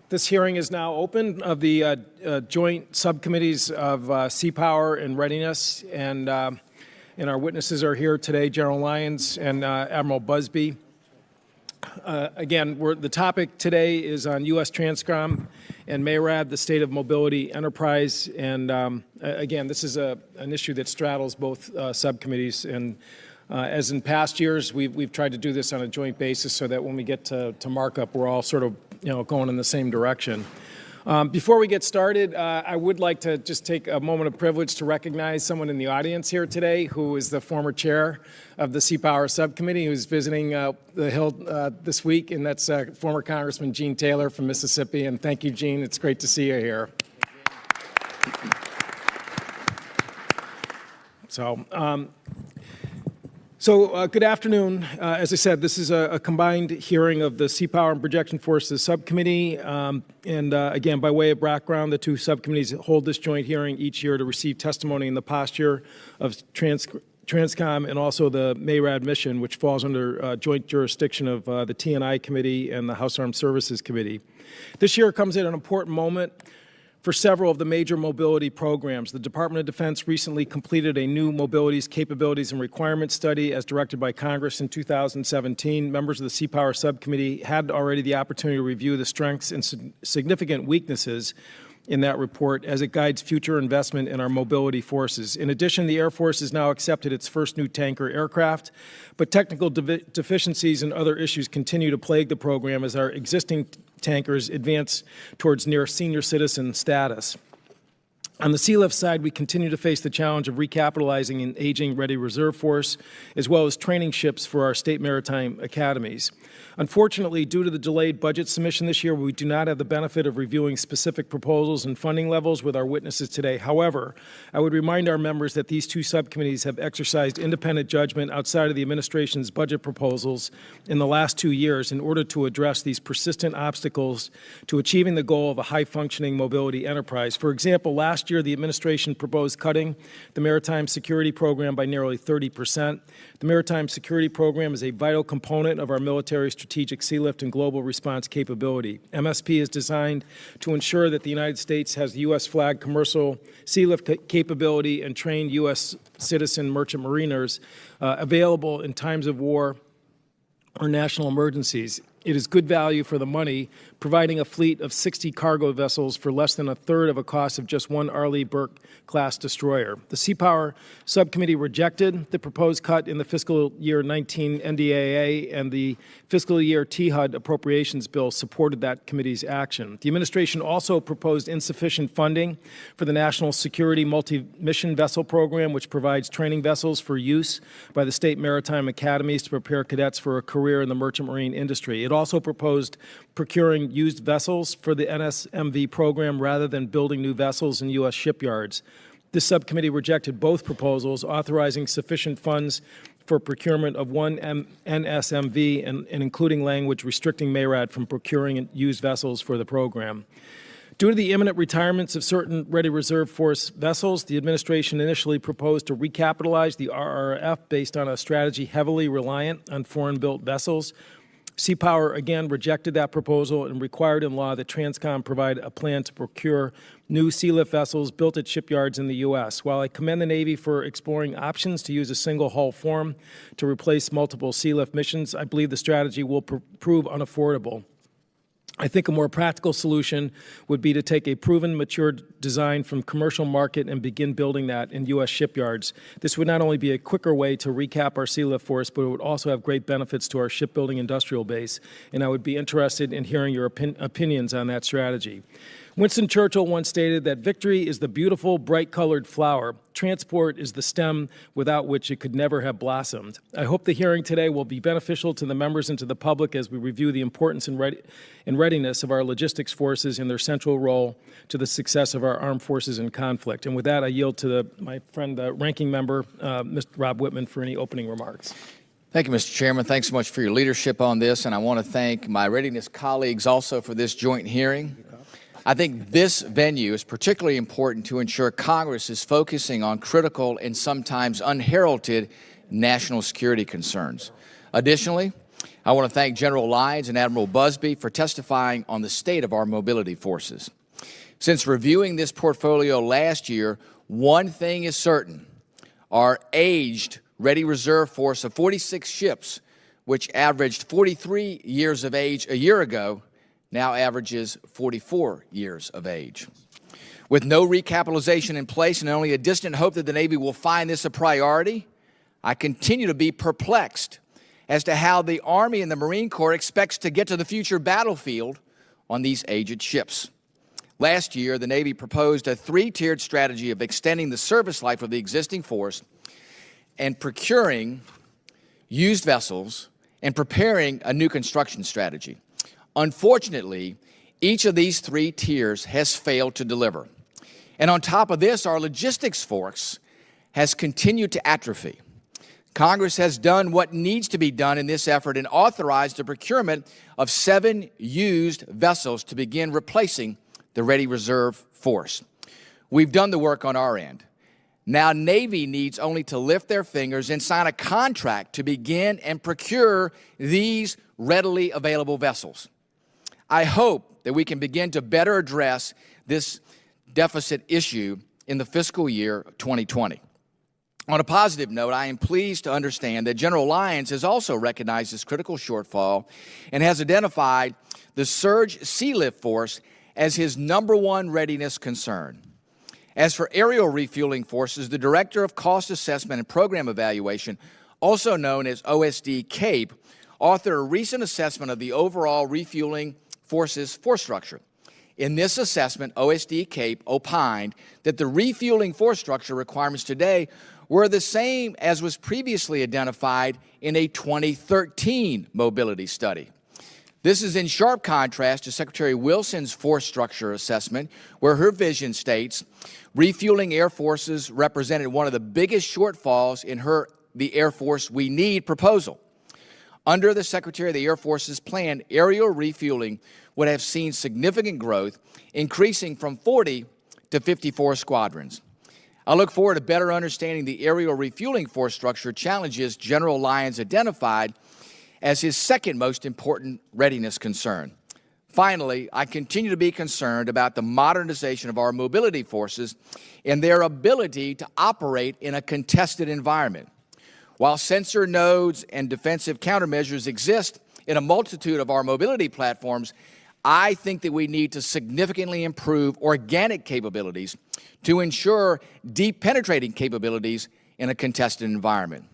This hearing is now open of the joint subcommittees of Seapower and Readiness, and our witnesses are here today, General Lyons and Admiral Busby. Again, the topic today is on U.S. TRANSCOM and MARAD, the State of Mobility Enterprise, and again, this is an issue that straddles both subcommittees, and as in past years, we've tried to do this on a joint basis so that when we get to markup, we're all sort of going in the same direction. Before we get started, I would like to just take a moment of privilege to recognize someone in the audience here today who is the former chair of the Seapower Subcommittee who's visiting the Hill this week, and that's former Congressman Gene Taylor from Mississippi. And thank you, Gene. It's great to see you here. So, good afternoon. As I said, this is a combined hearing of the Seapower and Projection Forces Subcommittee. Again, by way of background, the two subcommittees hold this joint hearing each year to receive testimony in the posture of TRANSCOM and also the MARAD mission, which falls under joint jurisdiction of the T&I Committee and the House Armed Services Committee. This year comes at an important moment for several of the major mobility programs. The Department of Defense recently completed a new mobilities, capabilities, and requirements study as directed by Congress in 2017. Members of the Seapower Subcommittee had already the opportunity to review the strengths and significant weaknesses in that report as it guides future investment in our mobility forces. In addition, the Air Force has now accepted its first new tanker aircraft, but technical deficiencies and other issues continue to plague the program as our existing tankers advance towards near senior citizen status. On the Sea Lift side, we continue to face the challenge of recapitalizing an aging ready reserve force, as well as training ships for our state maritime academies. Unfortunately, due to the delayed budget submission this year, we do not have the benefit of reviewing specific proposals and funding levels with our witnesses today. However, I would remind our members that these two subcommittees have exercised independent judgment outside of the administration's budget proposals in the last 2 years in order to address these persistent obstacles to achieving the goal of a high-functioning mobility enterprise. For example, last year, the administration proposed cutting the Maritime Security Program by nearly 30%. The Maritime Security Program is a vital component of our military strategic sea lift and global response capability. MSP is designed to ensure that the United States has the U.S. flag commercial sea lift capability and trained U.S. citizen merchant mariners available in times of war or national emergencies. It is good value for the money, providing a fleet of 60 cargo vessels for less than a third of a cost of just one Arleigh Burke-class destroyer. The Seapower Subcommittee rejected the proposed cut in the fiscal year 19 NDAA, and the fiscal year THUD appropriations bill supported that committee's action. The administration also proposed insufficient funding for the National Security Multi-Mission Vessel Program, which provides training vessels for use by the state maritime academies to prepare cadets for a career in the merchant marine industry. It also proposed procuring used vessels for the NSMV program rather than building new vessels in U.S. shipyards. This subcommittee rejected both proposals, authorizing sufficient funds for procurement of one NSMV and including language restricting MARAD from procuring used vessels for the program. Due to the imminent retirements of certain Ready Reserve Force vessels, the administration initially proposed to recapitalize the RRF based on a strategy heavily reliant on foreign-built vessels. Seapower again rejected that proposal and required in law that TRANSCOM provide a plan to procure new sea lift vessels built at shipyards in the U.S. While I commend the Navy for exploring options to use a single hull form to replace multiple sea lift missions, I believe the strategy will prove unaffordable. I think a more practical solution would be to take a proven, mature design from commercial market and begin building that in U.S. shipyards. This would not only be a quicker way to recap our sea lift force, but it would also have great benefits to our shipbuilding industrial base, and I would be interested in hearing your opinions on that strategy. Winston Churchill once stated that victory is the beautiful, bright-colored flower. Transport is the stem without which it could never have blossomed. I hope the hearing today will be beneficial to the members and to the public as we review the importance and readiness of our logistics forces and their central role to the success of our armed forces in conflict. And with that, I yield to my friend, ranking member, Mr. Rob Whitman, for any opening remarks. Thank you, Mr. Chairman. Thanks so much for your leadership on this, and I want to thank my Readiness colleagues also for this joint hearing. I think this venue is particularly important to ensure Congress is focusing on critical and sometimes unheralded national security concerns. Additionally, I want to thank General Lyons and Admiral Busby for testifying on the state of our mobility forces. Since reviewing this portfolio last year, one thing is certain: our aged Ready Reserve force of 46 ships, which averaged 43 years of age a year ago, now averages 44 years of age. With no recapitalization in place and only a distant hope that the Navy will find this a priority, I continue to be perplexed as to how the Army and the Marine Corps expects to get to the future battlefield on these aged ships. Last year, the Navy proposed a three-tiered strategy of extending the service life of the existing force and procuring used vessels and preparing a new construction strategy. Unfortunately, each of these three tiers has failed to deliver. And on top of this, our logistics force has continued to atrophy. Congress has done what needs to be done in this effort and authorized the procurement of 7 used vessels to begin replacing the Ready Reserve force. We've done the work on our end. Now Navy needs only to lift their fingers and sign a contract to begin and procure these readily available vessels. I hope that we can begin to better address this deficit issue in the fiscal year 2020. On a positive note, I am pleased to understand that General Lyons has also recognized this critical shortfall and has identified the Surge Sea Lift Force as his #1 readiness concern. As for aerial refueling forces, the Director of Cost Assessment and Program Evaluation, also known as OSD CAPE, authored a recent assessment of the overall refueling forces force structure. In this assessment, OSD CAPE opined that the refueling force structure requirements today were the same as was previously identified in a 2013 mobility study. This is in sharp contrast to Secretary Wilson's force structure assessment, where her vision states refueling air forces represented one of the biggest shortfalls in the Air Force We Need proposal. Under the Secretary of the Air Force's plan, aerial refueling would have seen significant growth, increasing from 40 to 54 squadrons. I look forward to better understanding the aerial refueling force structure challenges General Lyons identified as his second most important readiness concern. Finally, I continue to be concerned about the modernization of our mobility forces and their ability to operate in a contested environment. While sensor nodes and defensive countermeasures exist in a multitude of our mobility platforms, I think that we need to significantly improve organic capabilities to ensure deep penetrating capabilities in a contested environment.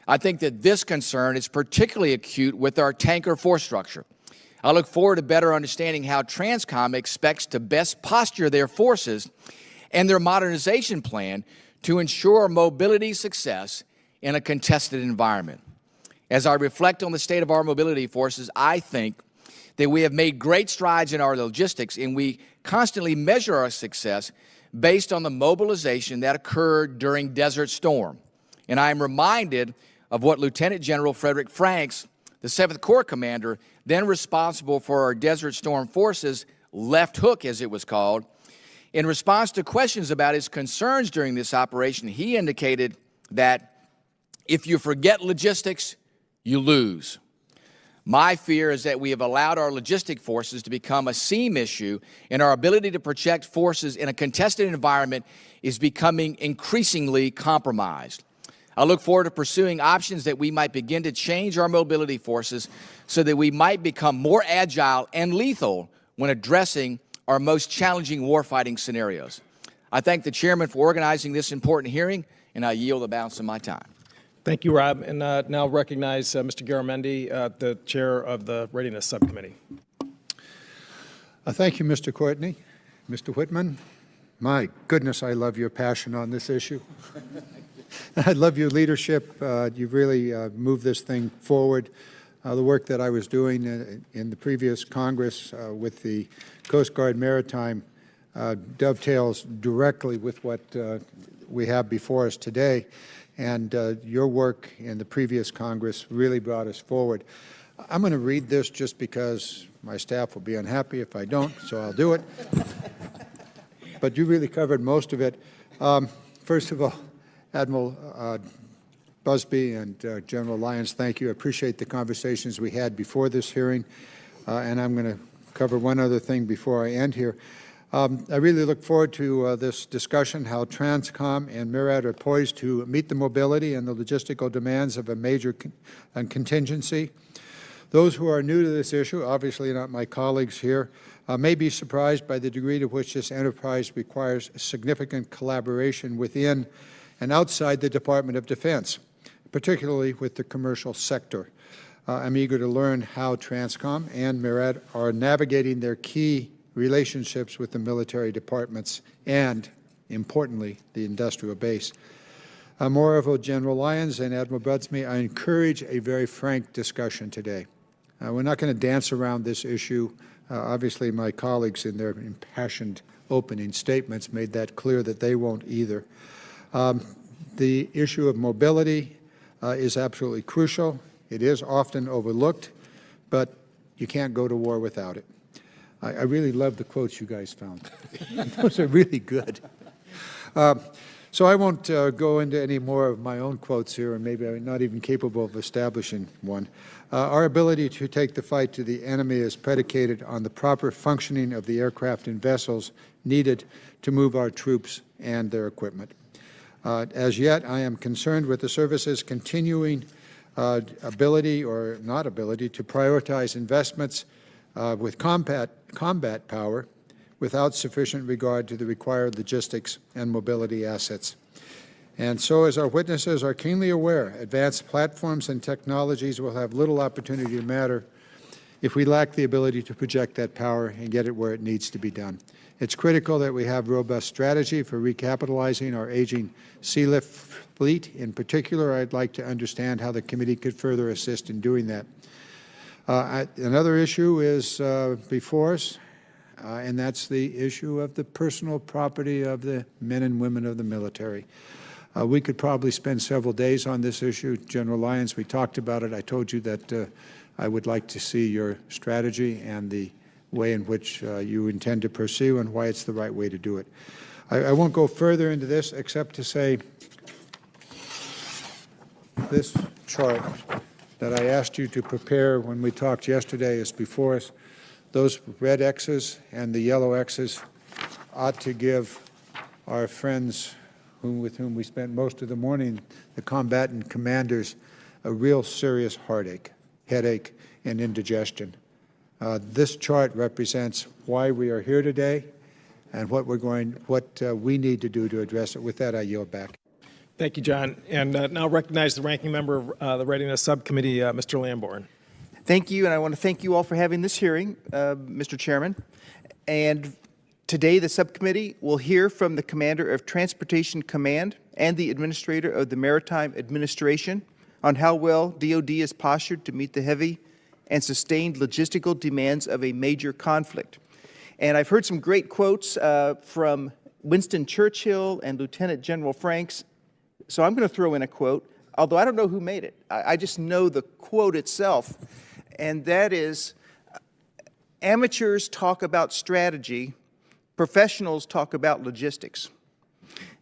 I think that this concern is particularly acute with our tanker force structure. I look forward to better understanding how TRANSCOM expects to best posture their forces and their modernization plan to ensure mobility success in a contested environment. As I reflect on the state of our mobility forces, I think that we have made great strides in our logistics, and we constantly measure our success based on the mobilization that occurred during Desert Storm. And I am reminded of what Lieutenant General Frederick Franks, the 7th Corps commander, then responsible for our Desert Storm forces, left hook as it was called. In response to questions about his concerns during this operation, he indicated that if you forget logistics, you lose. My fear is that we have allowed our logistic forces to become a seam issue, and our ability to project forces in a contested environment is becoming increasingly compromised. I look forward to pursuing options that we might begin to change our mobility forces so that we might become more agile and lethal when addressing our most challenging warfighting scenarios. I thank the Chairman for organizing this important hearing, and I yield the balance of my time. Thank you, Rob. And now recognize Mr. Garamendi, the Chair of the Readiness Subcommittee. Thank you, Mr. Courtney. Mr. Whitman, my goodness, I love your passion on this issue. I love your leadership. You've really moved this thing forward. The work that I was doing in the previous Congress with the Coast Guard Maritime dovetails directly with what we have before us today. And your work in the previous Congress really brought us forward. I'm going to read this just because my staff will be unhappy if I don't, so I'll do it. But you really covered most of it. First of all, Admiral Busby and General Lyons, thank you. I appreciate the conversations we had before this hearing. And I'm going to cover one other thing before I end here. I really look forward to this discussion, how TRANSCOM and MIRAD are poised to meet the mobility and the logistical demands of a major contingency. Those who are new to this issue, obviously not my colleagues here, may be surprised by the degree to which this enterprise requires significant collaboration within and outside the Department of Defense, particularly with the commercial sector. I'm eager to learn how TRANSCOM and MIRAD are navigating their key relationships with the military departments and, importantly, the industrial base. Moreover, General Lyons and Admiral Busby, I encourage a very frank discussion today. We're not going to dance around this issue. Obviously, my colleagues in their impassioned opening statements made that clear that they won't either. The issue of mobility is absolutely crucial. It is often overlooked, but you can't go to war without it. I really love the quotes you guys found. Those are really good. So I won't go into any more of my own quotes here, and maybe I'm not even capable of establishing one. Our ability to take the fight to the enemy is predicated on the proper functioning of the aircraft and vessels needed to move our troops and their equipment. As yet, I am concerned with the service's continuing ability or not ability to prioritize investments with combat power without sufficient regard to the required logistics and mobility assets. And so, as our witnesses are keenly aware, advanced platforms and technologies will have little opportunity to matter if we lack the ability to project that power and get it where it needs to be done. It's critical that we have robust strategy for recapitalizing our aging sealift fleet. In particular, I'd like to understand how the committee could further assist in doing that. Another issue is before us, and that's the issue of the personal property of the men and women of the military. We could probably spend several days on this issue. General Lyons, we talked about it. I told you that I would like to see your strategy and the way in which you intend to pursue and why it's the right way to do it. I won't go further into this except to say this chart that I asked you to prepare when we talked yesterday is before us. Those red X's and the yellow X's ought to give our friends with whom we spent most of the morning, the combatant commanders, a real serious headache, and indigestion. This chart represents why we are here today and what we need to do to address it. With that, I yield back. Thank you, John. And now recognize the ranking member of the Readiness Subcommittee, Mr. Lamborn. Thank you, and I want to thank you all for having this hearing, Mr. Chairman. And today, the subcommittee will hear from the Commander of Transportation Command and the Administrator of the Maritime Administration on how well DoD is postured to meet the heavy and sustained logistical demands of a major conflict. And I've heard some great quotes from Winston Churchill and Lieutenant General Franks, so I'm going to throw in a quote, although I don't know who made it. I just know the quote itself, and that is, amateurs talk about strategy, professionals talk about logistics.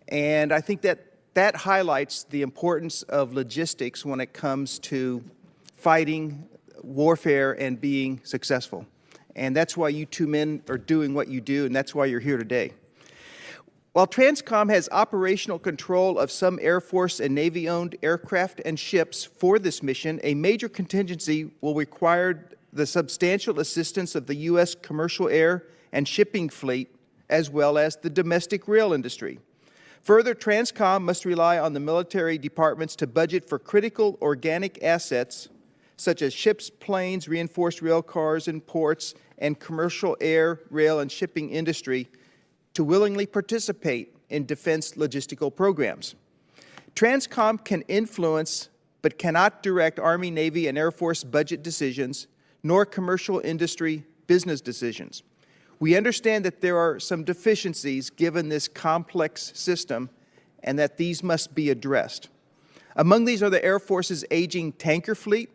And I think that highlights the importance of logistics when it comes to fighting warfare and being successful. And that's why you two men are doing what you do, and that's why you're here today. While TRANSCOM has operational control of some Air Force and Navy-owned aircraft and ships for this mission, a major contingency will require the substantial assistance of the U.S. commercial air and shipping fleet, as well as the domestic rail industry. Further, TRANSCOM must rely on the military departments to budget for critical organic assets such as ships, planes, reinforced rail cars and ports, and commercial air, rail, and shipping industry to willingly participate in defense logistical programs. TRANSCOM can influence but cannot direct Army, Navy, and Air Force budget decisions, nor commercial industry business decisions. We understand that there are some deficiencies given this complex system and that these must be addressed. Among these are the Air Force's aging tanker fleet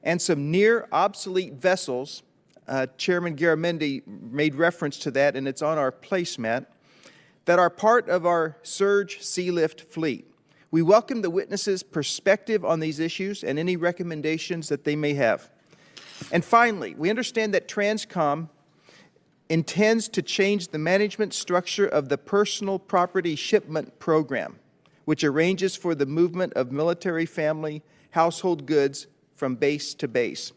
and some near obsolete vessels. Chairman Garamendi made reference to that, and it's on our placemat, that are part of our surge sealift fleet. We welcome the witnesses' perspective on these issues and any recommendations that they may have. And finally, we understand that TRANSCOM intends to change the management structure of the Personal Property Shipment Program, which arranges for the movement of military family household goods from base to base.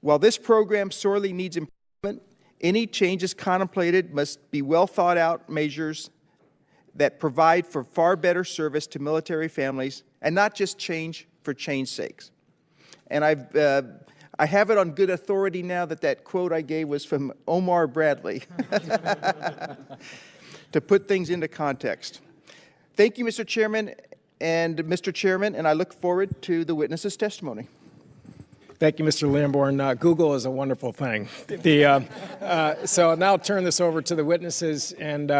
While this program sorely needs improvement, any changes contemplated must be well thought out measures that provide for far better service to military families and not just change for change's sakes. And I have it on good authority now that that quote I gave was from Omar Bradley to put things into context. Thank you, Mr. Chairman, and I look forward to the witness's testimony. Thank you, Mr. Lamborn. Google is a wonderful thing. So I'll now turn this over to the witnesses. And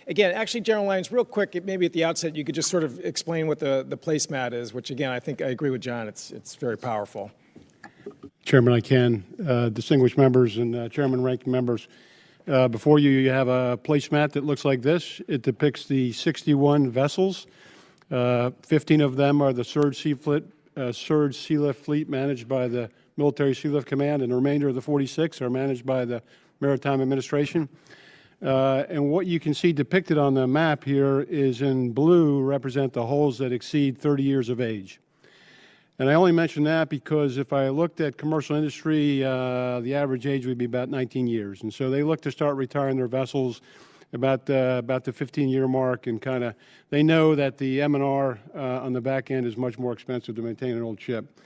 again, actually, General Lyons, real quick, maybe at the outset, you could just sort of explain what the placemat is, which, again, I think I agree with John. It's very powerful. Chairman, I can. Distinguished members and Chairman ranking members, before you, you have a placemat that looks like this. It depicts the 61 vessels. 15 of them are the Surge Sealift Fleet managed by the Military Sealift Command, and the remainder of the 46 are managed by the Maritime Administration. And what you can see depicted on the map here is in blue represent the hulls that exceed 30 years of age. And I only mention that because if I looked at commercial industry, the average age would be about 19 years. And so they look to start retiring their vessels about the 15-year mark, and kind of they know that the M&R on the back end is much more expensive to maintain an old ship.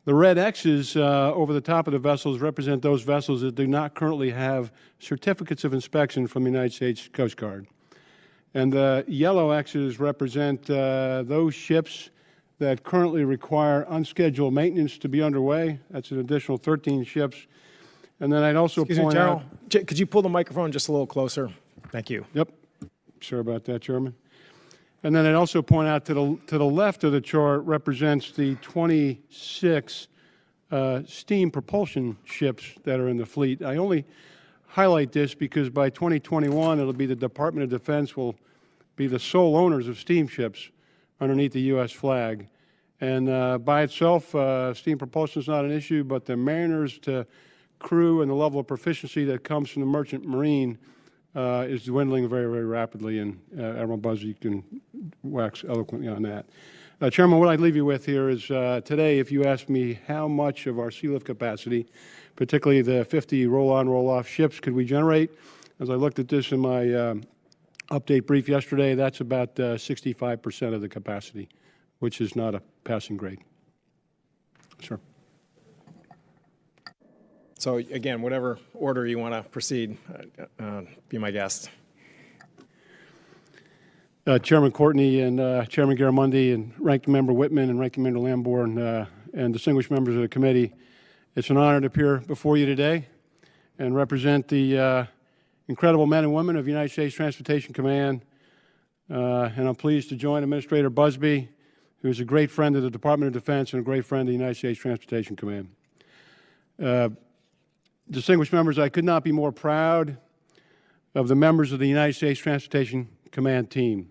The red X's over the top of the vessels represent those vessels that do not currently have certificates of inspection from the United States Coast Guard. And the yellow X's represent those ships that currently require unscheduled maintenance to be underway. That's an additional 13 ships. And then I'd also point out... Could you pull the microphone just a little closer? Thank you. Yep. Sorry about that, Chairman. And then I'd also point out to the left of the chart represents the 26 steam propulsion ships that are in the fleet. I only highlight this because by 2021, it'll be the Department of Defense will be the sole owners of steamships underneath the U.S. flag. And by itself, steam propulsion is not an issue, but the mariners to crew and the level of proficiency that comes from the merchant marine is dwindling very, very rapidly, and Admiral Busby can wax eloquently on that. Chairman, what I'd leave you with here is today, if you ask me how much of our sealift capacity, particularly the 50 roll-on, roll-off ships, could we generate, as I looked at this in my update brief yesterday, that's about 65% of the capacity, which is not a passing grade. Sure. So again, whatever order you want to proceed, be my guest. Chairman Courtney and Chairman Garamundi and Ranking Member Whitman and Ranking Member Lamborn and distinguished members of the committee, it's an honor to appear before you today and represent the incredible men and women of the United States Transportation Command. And I'm pleased to join Administrator Busby, who is a great friend of the Department of Defense and a great friend of the United States Transportation Command. Distinguished members, I could not be more proud of the members of the United States Transportation Command team.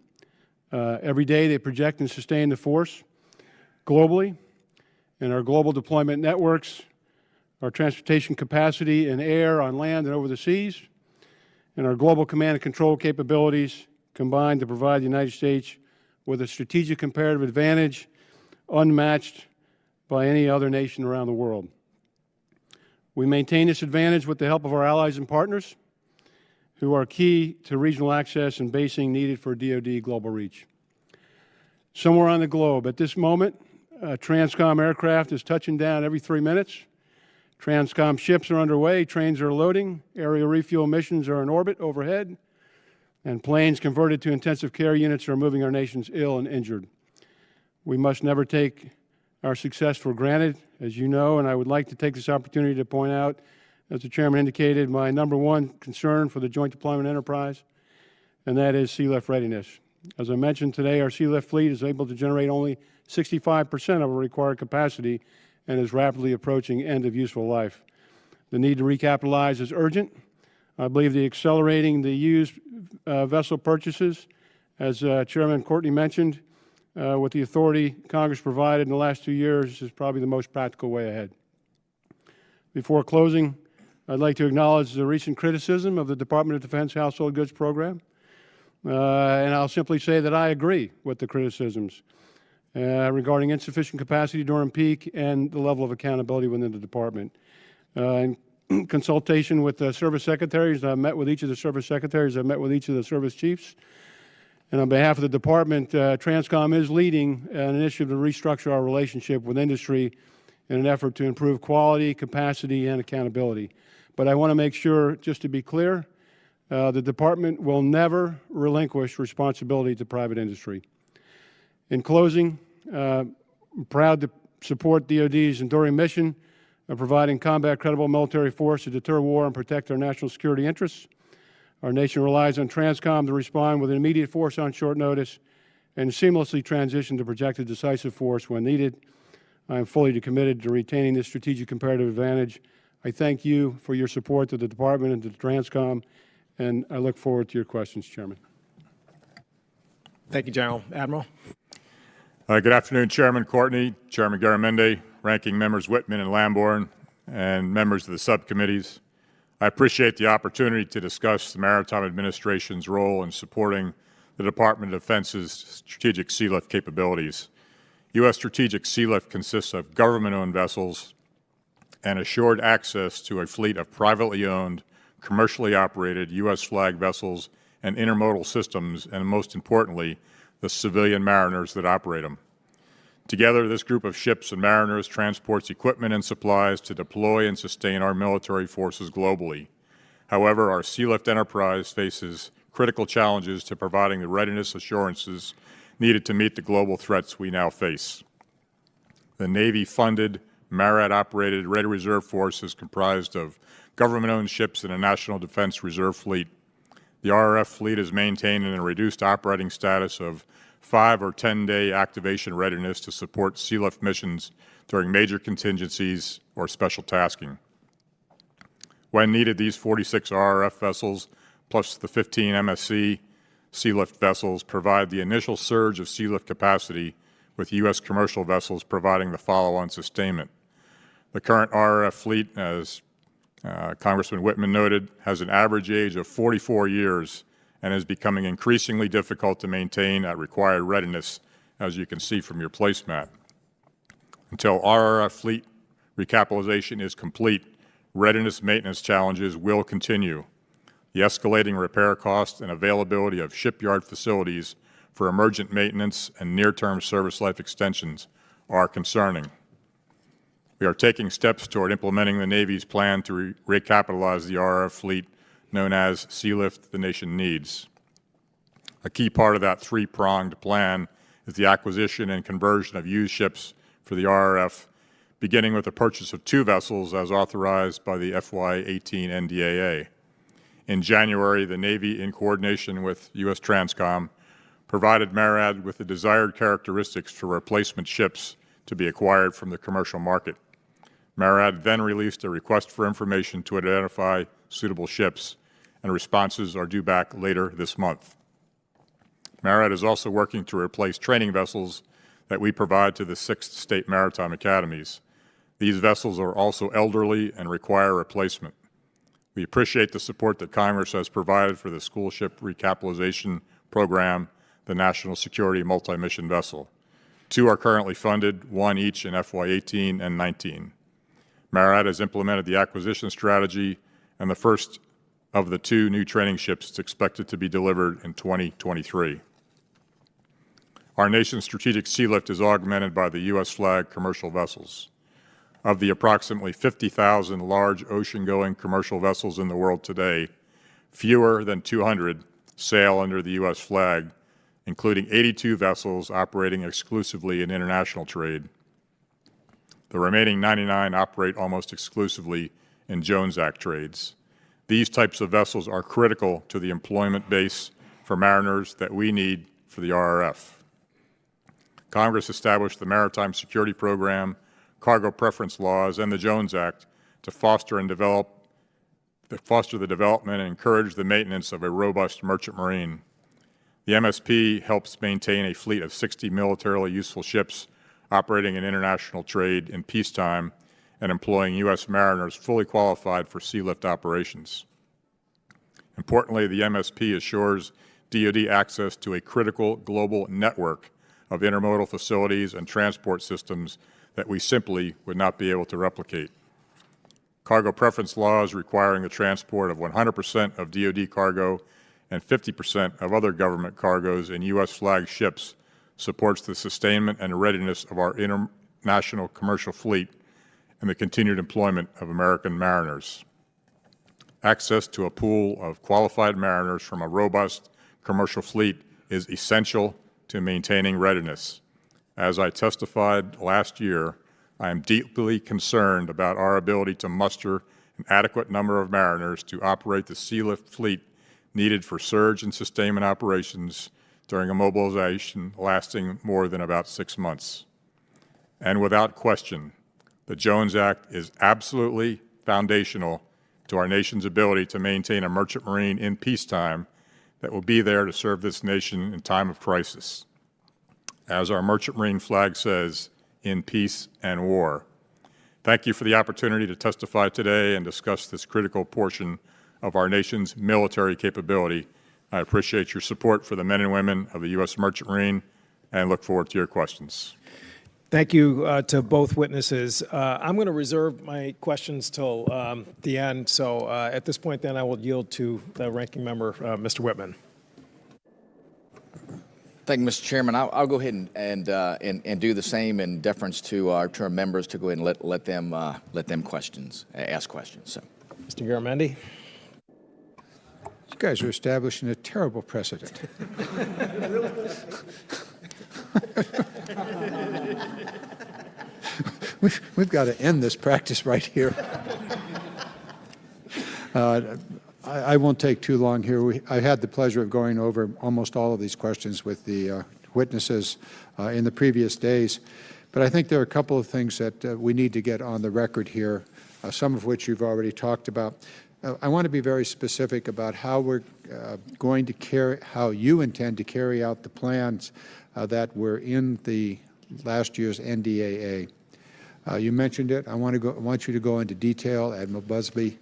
Every day they project and sustain the force globally in our global deployment networks, our transportation capacity in air, on land, and over the seas, and our global command and control capabilities combined to provide the United States with a strategic comparative advantage unmatched by any other nation around the world. We maintain this advantage with the help of our allies and partners who are key to regional access and basing needed for DoD global reach. Somewhere on the globe, at this moment, TRANSCOM aircraft is touching down every 3 minutes. TRANSCOM ships are underway, trains are loading, aerial refuel missions are in orbit overhead, and planes converted to intensive care units are moving our nation's ill and injured. We must never take our success for granted, as you know, and I would like to take this opportunity to point out, as the Chairman indicated, my #1 concern for the Joint Deployment Enterprise, and that is sealift readiness. As I mentioned today, our sealift fleet is able to generate only 65% of our required capacity and is rapidly approaching end of useful life. The need to recapitalize is urgent. I believe the accelerating the used vessel purchases, as Chairman Courtney mentioned, with the authority Congress provided in the last 2 years is probably the most practical way ahead. Before closing, I'd like to acknowledge the recent criticism of the Department of Defense Household Goods Program, and I'll simply say that I agree with the criticisms regarding insufficient capacity during peak and the level of accountability within the department. In consultation with the service secretaries, I've met with each of the service secretaries, I've met with each of the service chiefs, and on behalf of the department, TRANSCOM is leading an initiative to restructure our relationship with industry in an effort to improve quality, capacity, and accountability. But I want to make sure, just to be clear, the department will never relinquish responsibility to private industry. In closing, I'm proud to support DoD's enduring mission of providing combat credible military force to deter war and protect our national security interests. Our nation relies on TRANSCOM to respond with an immediate force on short notice and seamlessly transition to projected decisive force when needed. I am fully committed to retaining this strategic comparative advantage. I thank you for your support to the Department and to TRANSCOM, and I look forward to your questions, Chairman. Thank you, General. Admiral? Good afternoon, Chairman Courtney, Chairman Garamendi, Ranking Members Whitman and Lamborn, and members of the subcommittees. I appreciate the opportunity to discuss the Maritime Administration's role in supporting the Department of Defense's strategic sea lift capabilities. U.S. strategic sea lift consists of government-owned vessels and assured access to a fleet of privately owned, commercially operated U.S. flag vessels and intermodal systems, and most importantly, the civilian mariners that operate them. Together, this group of ships and mariners transports equipment and supplies to deploy and sustain our military forces globally. However, our sea lift enterprise faces critical challenges to providing the readiness assurances needed to meet the global threats we now face. The Navy-funded, MARAD-operated Ready Reserve Force is comprised of government-owned ships and a National Defense Reserve Fleet. The RRF fleet is maintained in a reduced operating status of 5 or 10-day activation readiness to support sea lift missions during major contingencies or special tasking. When needed, these 46 RRF vessels, plus the 15 MSC sea lift vessels, provide the initial surge of sea lift capacity, with U.S. commercial vessels providing the follow-on sustainment. The current RRF fleet, as Congressman Whitman noted, has an average age of 44 years and is becoming increasingly difficult to maintain at required readiness, as you can see from your placemat. Until RRF fleet recapitalization is complete, readiness maintenance challenges will continue. The escalating repair costs and availability of shipyard facilities for emergent maintenance and near-term service life extensions are concerning. We are taking steps toward implementing the Navy's plan to recapitalize the RRF fleet, known as Sea Lift the Nation Needs. A key part of that three-pronged plan is the acquisition and conversion of used ships for the RRF, beginning with the purchase of 2 vessels as authorized by the FY18 NDAA. In January, the Navy, in coordination with U.S. TRANSCOM, provided MARAD with the desired characteristics for replacement ships to be acquired from the commercial market. MARAD then released a request for information to identify suitable ships, and responses are due back later this month. MARAD is also working to replace training vessels that we provide to the 6 state maritime academies. These vessels are also elderly and require replacement. We appreciate the support that Congress has provided for the school ship recapitalization program, the National Security Multi-Mission Vessel. 2 are currently funded, 1 each in FY18 and 19. MARAD has implemented the acquisition strategy, and the first of the 2 new training ships is expected to be delivered in 2023. Our nation's strategic sea lift is augmented by the U.S. flag commercial vessels. Of the approximately 50,000 large ocean-going commercial vessels in the world today, fewer than 200 sail under the U.S. flag, including 82 vessels operating exclusively in international trade. The remaining 99 operate almost exclusively in Jones Act trades. These types of vessels are critical to the employment base for mariners that we need for the RRF. Congress established the Maritime Security Program, cargo preference laws, and the Jones Act to foster the development and encourage the maintenance of a robust merchant marine. The MSP helps maintain a fleet of 60 militarily useful ships operating in international trade in peacetime and employing U.S. mariners fully qualified for sea lift operations. Importantly, the MSP assures DoD access to a critical global network of intermodal facilities and transport systems that we simply would not be able to replicate. Cargo preference laws requiring the transport of 100% of DoD cargo and 50% of other government cargoes in U.S. flagged ships supports the sustainment and readiness of our international commercial fleet and the continued employment of American mariners. Access to a pool of qualified mariners from a robust commercial fleet is essential to maintaining readiness. As I testified last year, I am deeply concerned about our ability to muster an adequate number of mariners to operate the sea lift fleet needed for surge and sustainment operations during a mobilization lasting more than about 6 months. And without question, the Jones Act is absolutely foundational to our nation's ability to maintain a merchant marine in peacetime that will be there to serve this nation in time of crisis. As our merchant marine flag says, in peace and war. Thank you for the opportunity to testify today and discuss this critical portion of our nation's military capability. I appreciate your support for the men and women of the U.S. Merchant Marine and look forward to your questions. Thank you to both witnesses. I'm going to reserve my questions till the end. So at this point, then, I will yield to the ranking member, Mr. Whitman. Thank you, Mr. Chairman. I'll go ahead and do the same in deference to our members to go ahead and let them ask questions. So, Mr. Garamendi. You guys are establishing a terrible precedent. We've got to end this practice right here. I won't take too long here. I had the pleasure of going over almost all of these questions with the witnesses in the previous days, but I think there are a couple of things that we need to get on the record here, some of which you've already talked about. I want to be very specific about how we're going to how you intend to carry out the plans that were in the last year's NDAA. You mentioned it. I want you to go into detail, Admiral Busby.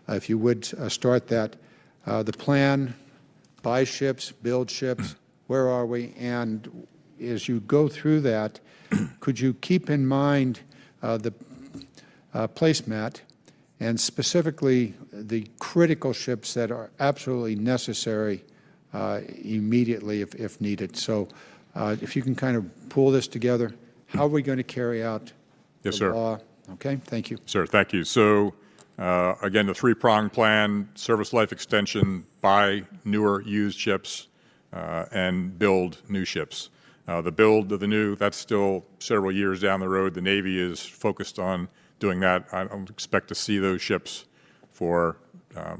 If you would start that. The plan, buy ships, build ships, where are we? And as you go through that, could you keep in mind the placemat and specifically the critical ships that are absolutely necessary immediately if needed? So if you can kind of pull this together, how are we going to carry out the law? Okay, thank you. Sir, thank you. So again, the three-pronged plan: service life extension, buy newer used ships, and build new ships. The build of the new, that's still several years down the road. The Navy is focused on doing that. I don't expect to see those ships for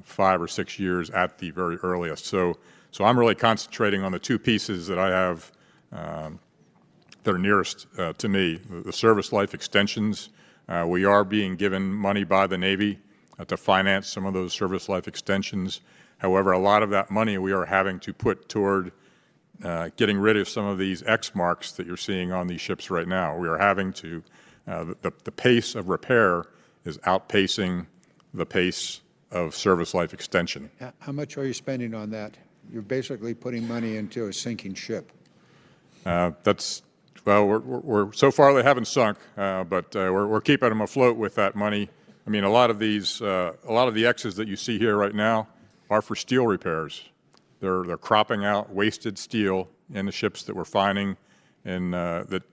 5 or 6 years at the very earliest. So I'm really concentrating on the two pieces that I have that are nearest to me. The service life extensions. We are being given money by the Navy to finance some of those service life extensions. However, a lot of that money we are having to put toward getting rid of some of these X marks that you're seeing on these ships right now. We are having to, the pace of repair is outpacing the pace of service life extension. How much are you spending on that? You're basically putting money into a sinking ship. Well, we're so far they haven't sunk, but we're keeping them afloat with that money. I mean, a lot of the X's that you see here right now are for steel repairs. They're cropping out wasted steel in the ships that we're finding, and that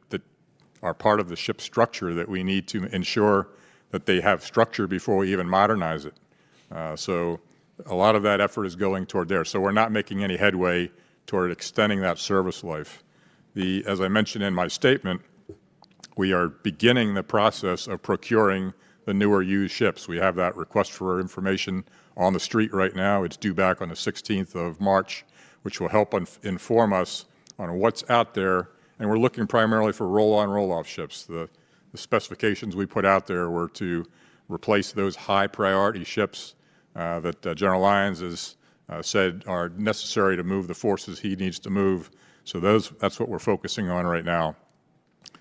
are part of the ship structure that we need to ensure that they have structure before we even modernize it. So a lot of that effort is going toward there. So we're not making any headway toward extending that service life. As I mentioned in my statement, we are beginning the process of procuring the newer used ships. We have that request for information on the street right now. It's due back on the 16th of March, which will help inform us on what's out there. And we're looking primarily for roll-on, roll-off ships. The specifications we put out there were to replace those high-priority ships that General Lyons is said are necessary to move the forces he needs to move. So that's what we're focusing on right now.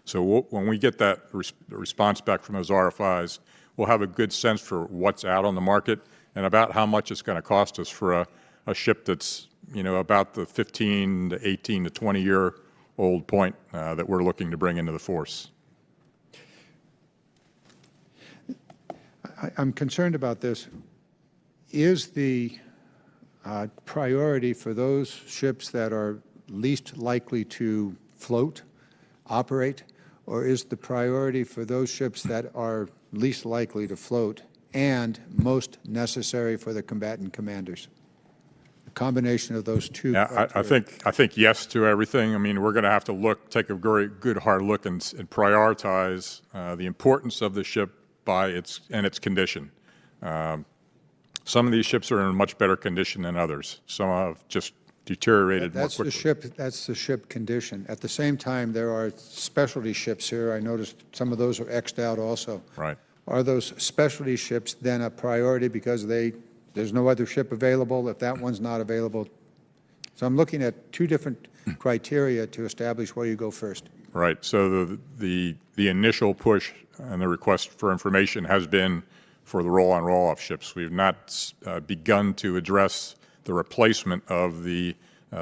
So when we get that response back from those RFIs, we'll have a good sense for what's out on the market and about how much it's going to cost us for a ship that's, about the 15 to 18 to 20-year-old point that we're looking to bring into the force. I'm concerned about this. Is the priority for those ships that are least likely to float, operate, or is the priority for those ships that are least likely to float and most necessary for the combatant commanders? A combination of those two. Yeah, I think yes to everything. I mean, we're going to have to take a very good hard look and prioritize the importance of the ship by its condition. Some of these ships are in much better condition than others. Some have just deteriorated more quickly. That's the ship condition. At the same time, there are specialty ships here. I noticed some of those are X'd out also. Right. Are those specialty ships then a priority because there's no other ship available if that one's not available? So I'm looking at two different criteria to establish where you go first. Right. So the initial push and the request for information has been for the roll-on, roll-off ships. We've not begun to address the replacement of the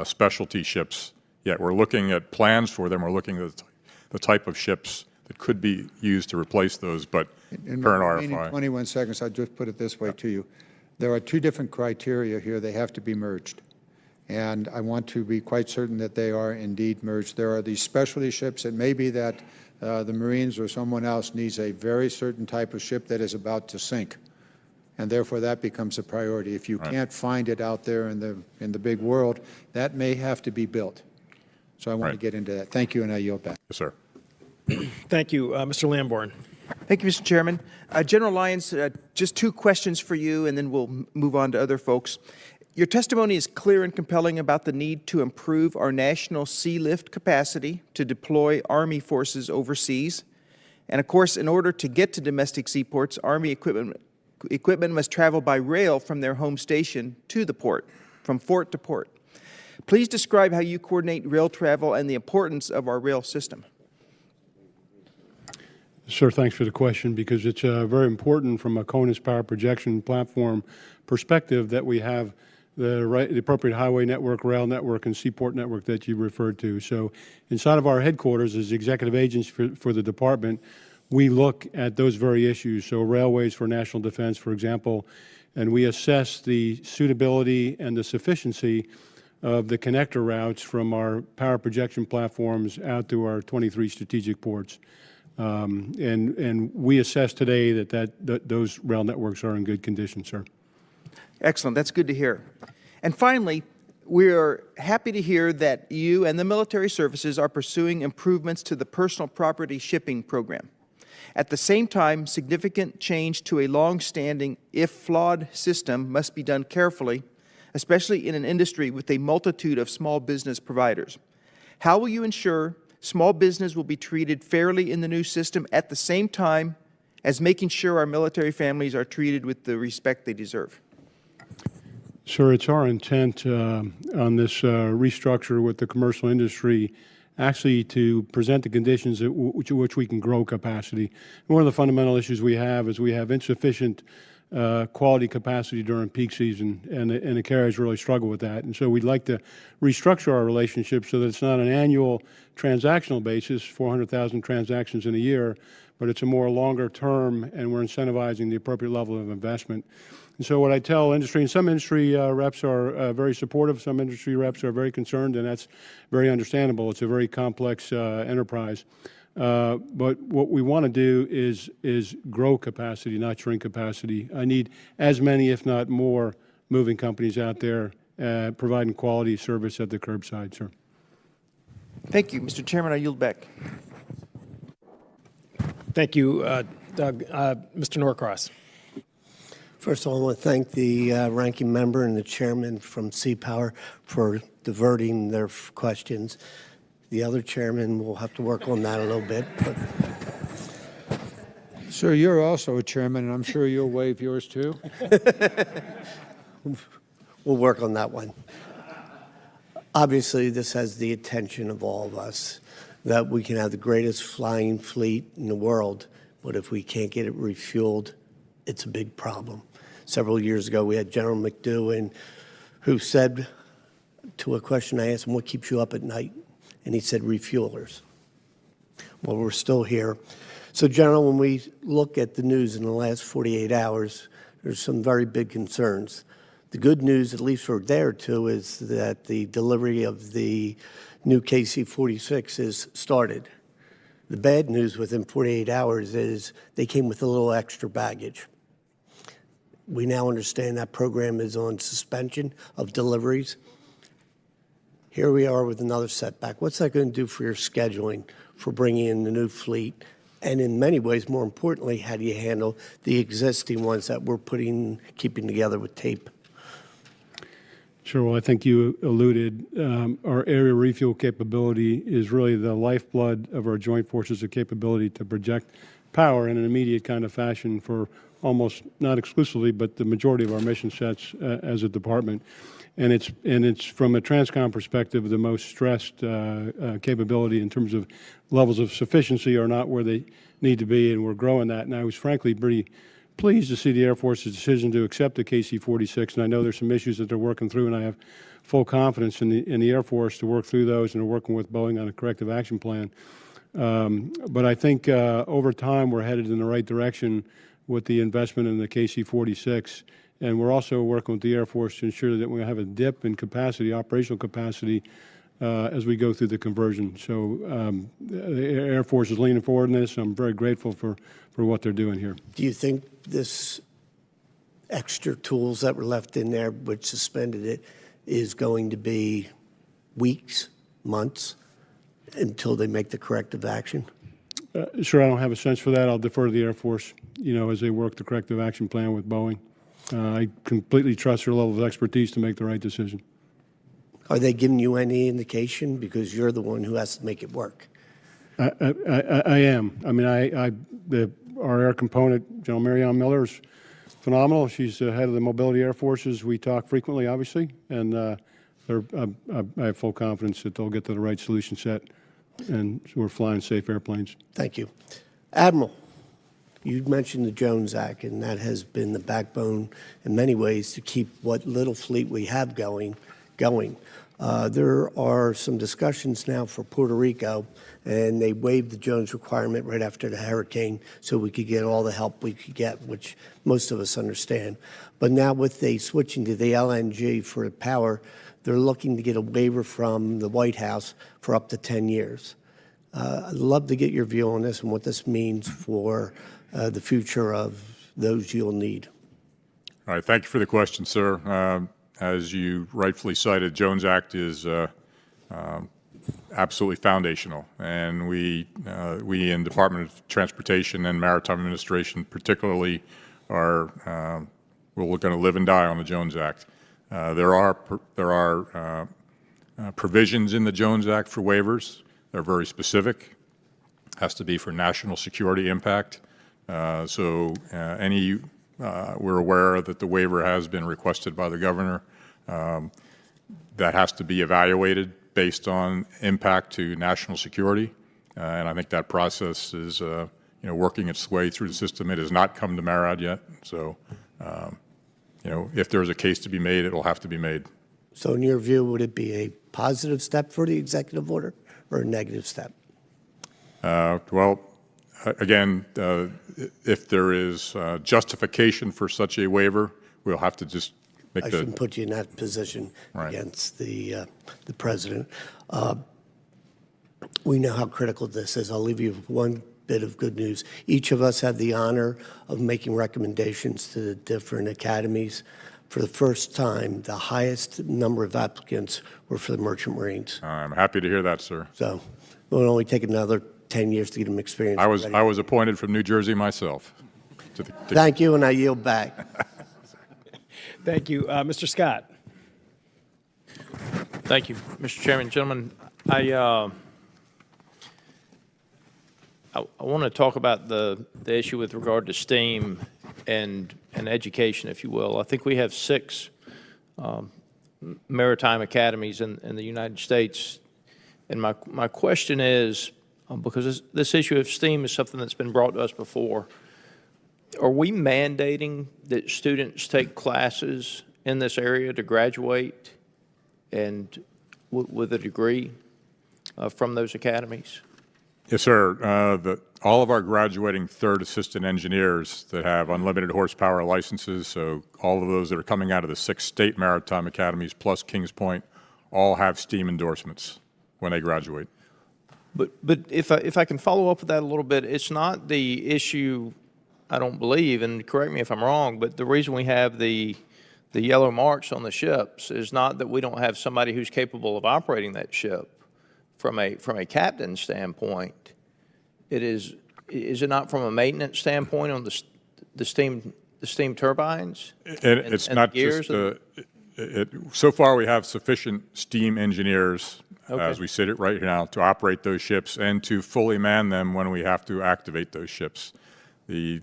specialty ships yet. We're looking at plans for them. We're looking at the type of ships that could be used to replace those, but In current RFI. 21 seconds, I'll just put it this way to you. There are two different criteria here. They have to be merged. And I want to be quite certain that they are indeed merged. There are these specialty ships. It may be that the Marines or someone else needs a very certain type of ship that is about to sink, and therefore that becomes a priority. If you can't find it out there in the big world, that may have to be built. So I want to get into that. Thank you, and I yield back. Yes, sir. Thank you. Mr. Lamborn. Thank you, Mr. Chairman. General Lyons, just two questions for you, and then we'll move on to other folks. Your testimony is clear and compelling about the need to improve our national sea lift capacity to deploy Army forces overseas. And of course, in order to get to domestic seaports, Army equipment must travel by rail from their home station to the port, from port to port. Please describe how you coordinate rail travel and the importance of our rail system. Sir, thanks for the question, because it's very important from a CONUS power projection platform perspective that we have the appropriate highway network, rail network, and seaport network that you referred to. So inside of our headquarters as executive agents for the department, we look at those very issues. So railways for national defense, for example, and we assess the suitability and the sufficiency of the connector routes from our power projection platforms out to our 23 strategic ports. And we assess today that those rail networks are in good condition, sir. Excellent. That's good to hear. And finally, we are happy to hear that you and the military services are pursuing improvements to the personal property shipping program. At the same time, significant change to a long-standing, if flawed, system must be done carefully, especially in an industry with a multitude of small business providers. How will you ensure small business will be treated fairly in the new system at the same time as making sure our military families are treated with the respect they deserve? Sir, it's our intent on this restructure with the commercial industry actually to present the conditions at which we can grow capacity. One of the fundamental issues we have is we have insufficient quality capacity during peak season, and the carriers really struggle with that. And so we'd like to restructure our relationship so that it's not an annual transactional basis, 400,000 transactions in a year, but it's a more longer term, and we're incentivizing the appropriate level of investment. And so what I tell industry, and some industry reps are very supportive, some industry reps are very concerned, and that's very understandable. It's a very complex enterprise. But what we want to do is grow capacity, not shrink capacity. I need as many, if not more, moving companies out there providing quality service at the curbside, sir. Thank you. Mr. Chairman, I yield back. Thank you, Doug. Mr. Norcross. First of all, I want to thank the ranking member and the chairman from Seapower for diverting their questions. The other chairman will have to work on that a little bit. But Sir, you're also a chairman, and I'm sure you'll waive yours too. We'll work on that one. Obviously, this has the attention of all of us, that we can have the greatest flying fleet in the world, but if we can't get it refueled, it's a big problem. Several years ago, we had General McDougall who said to a question I asked him, what keeps you up at night? And he said, refuelers. Well, we're still here. So, General, when we look at the news in the last 48 hours, there's some very big concerns. The good news, at least for a day or two, is that the delivery of the new KC-46 is started. The bad news within 48 hours is they came with a little extra baggage. We now understand that program is on suspension of deliveries. Here we are with another setback. What's that going to do for your scheduling for bringing in the new fleet? And in many ways, more importantly, how do you handle the existing ones that we're keeping together with tape? Sure. Well, I think you alluded. Our area refuel capability is really the lifeblood of our joint forces' capability to project power in an immediate kind of fashion for almost not exclusively, but the majority of our mission sets as a department. And it's from a TRANSCOM perspective, the most stressed capability in terms of levels of sufficiency are not where they need to be, and we're growing that. And I was frankly pretty pleased to see the Air Force's decision to accept the KC-46, and I know there's some issues that they're working through, and I have full confidence in the Air Force to work through those, and are working with Boeing on a corrective action plan. But I think over time we're headed in the right direction with the investment in the KC-46, and we're also working with the Air Force to ensure that we have a dip in capacity, operational capacity, as we go through the conversion. So the Air Force is leaning forward in this. I'm very grateful for what they're doing here. Do you think this extra tools that were left in there, which suspended it, is going to be weeks, months, until they make the corrective action? Sure, I don't have a sense for that. I'll defer to the Air Force, as they work the corrective action plan with Boeing. I completely trust their level of expertise to make the right decision. Are they giving you any indication? Because you're the one who has to make it work. I am. I mean, our air component, General Marianne Miller, is phenomenal. She's the head of the Mobility Air Forces. We talk frequently, obviously, and I have full confidence that they'll get to the right solution set, and we're flying safe airplanes. Thank you. Admiral, you mentioned the Jones Act, and that has been the backbone in many ways to keep what little fleet we have going. There are some discussions now for Puerto Rico, and they waived the Jones requirement right after the hurricane so we could get all the help we could get, which most of us understand. But now with the switching to the LNG for the power, they're looking to get a waiver from the White House for up to 10 years. I'd love to get your view on this and what this means for the future of those you'll need. All right, thank you for the question, sir. As you rightfully cited, Jones Act is absolutely foundational, and we in Department of Transportation and Maritime Administration particularly we're going to live and die on the Jones Act. There are provisions in the Jones Act for waivers. They're very specific. Has to be for national security impact. We're aware that the waiver has been requested by the governor. That has to be evaluated based on impact to national security, and I think that process is working its way through the system. It has not come to MARAD yet, so if there's a case to be made, it will have to be made. So in your view, would it be a positive step for the executive order or a negative step? Well, again, if there is justification for such a waiver, we'll have to just make I shouldn't put you in that position against the president. We know how critical this is. I'll leave you with one bit of good news. Each of us had the honor of making recommendations to the different academies. For the first time, the highest number of applicants were for the Merchant Marines. I'm happy to hear that, sir. So it will only take another 10 years to get them experience. I was appointed from New Jersey myself. Thank you, and I yield back. Thank you. Mr. Scott. Thank you, Mr. Chairman. Gentlemen, I want to talk about the issue with regard to STEAM and education, if you will. I think we have 6 maritime academies in the United States. And my question is, because this issue of STEAM is something that's been brought to us before, are we mandating that students take classes in this area to graduate and with a degree from those academies? Yes, sir. All of our graduating third assistant engineers that have unlimited horsepower licenses, so all of those that are coming out of the 6 state maritime academies plus Kings Point, all have STEAM endorsements when they graduate. But if I can follow up with that a little bit, it's not the issue, I don't believe, and correct me if I'm wrong, but the reason we have the yellow marks on the ships is not that we don't have somebody who's capable of operating that ship from a captain's standpoint. Is it not from a maintenance standpoint on the steam turbines? It's not just so far we have sufficient steam engineers as we sit it right now to operate those ships and to fully man them when we have to activate those ships. The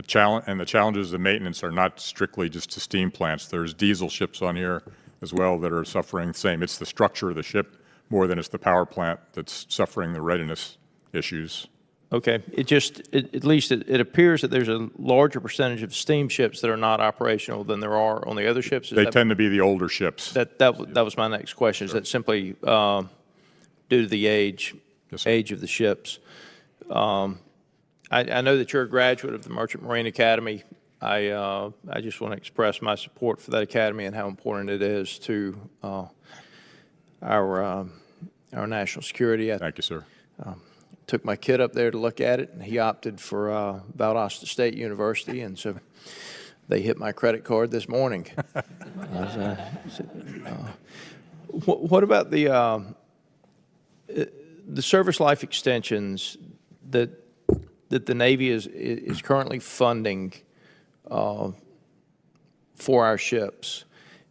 challenges of maintenance are not strictly just to steam plants. There's diesel ships on here as well that are suffering the same. It's the structure of the ship more than it's the power plant that's suffering the readiness issues. Okay. At least it appears that there's a larger percentage of steamships that are not operational than there are on the other ships. They tend to be the older ships. That was my next question. Is that simply due to the age of the ships? I know that you're a graduate of the Merchant Marine Academy. I just want to express my support for that academy and how important it is to our national security. Thank you, sir. Took my kid up there to look at it, and he opted for Valdosta State University, and so they hit my credit card this morning. What about the service life extensions that the Navy is currently funding for our ships?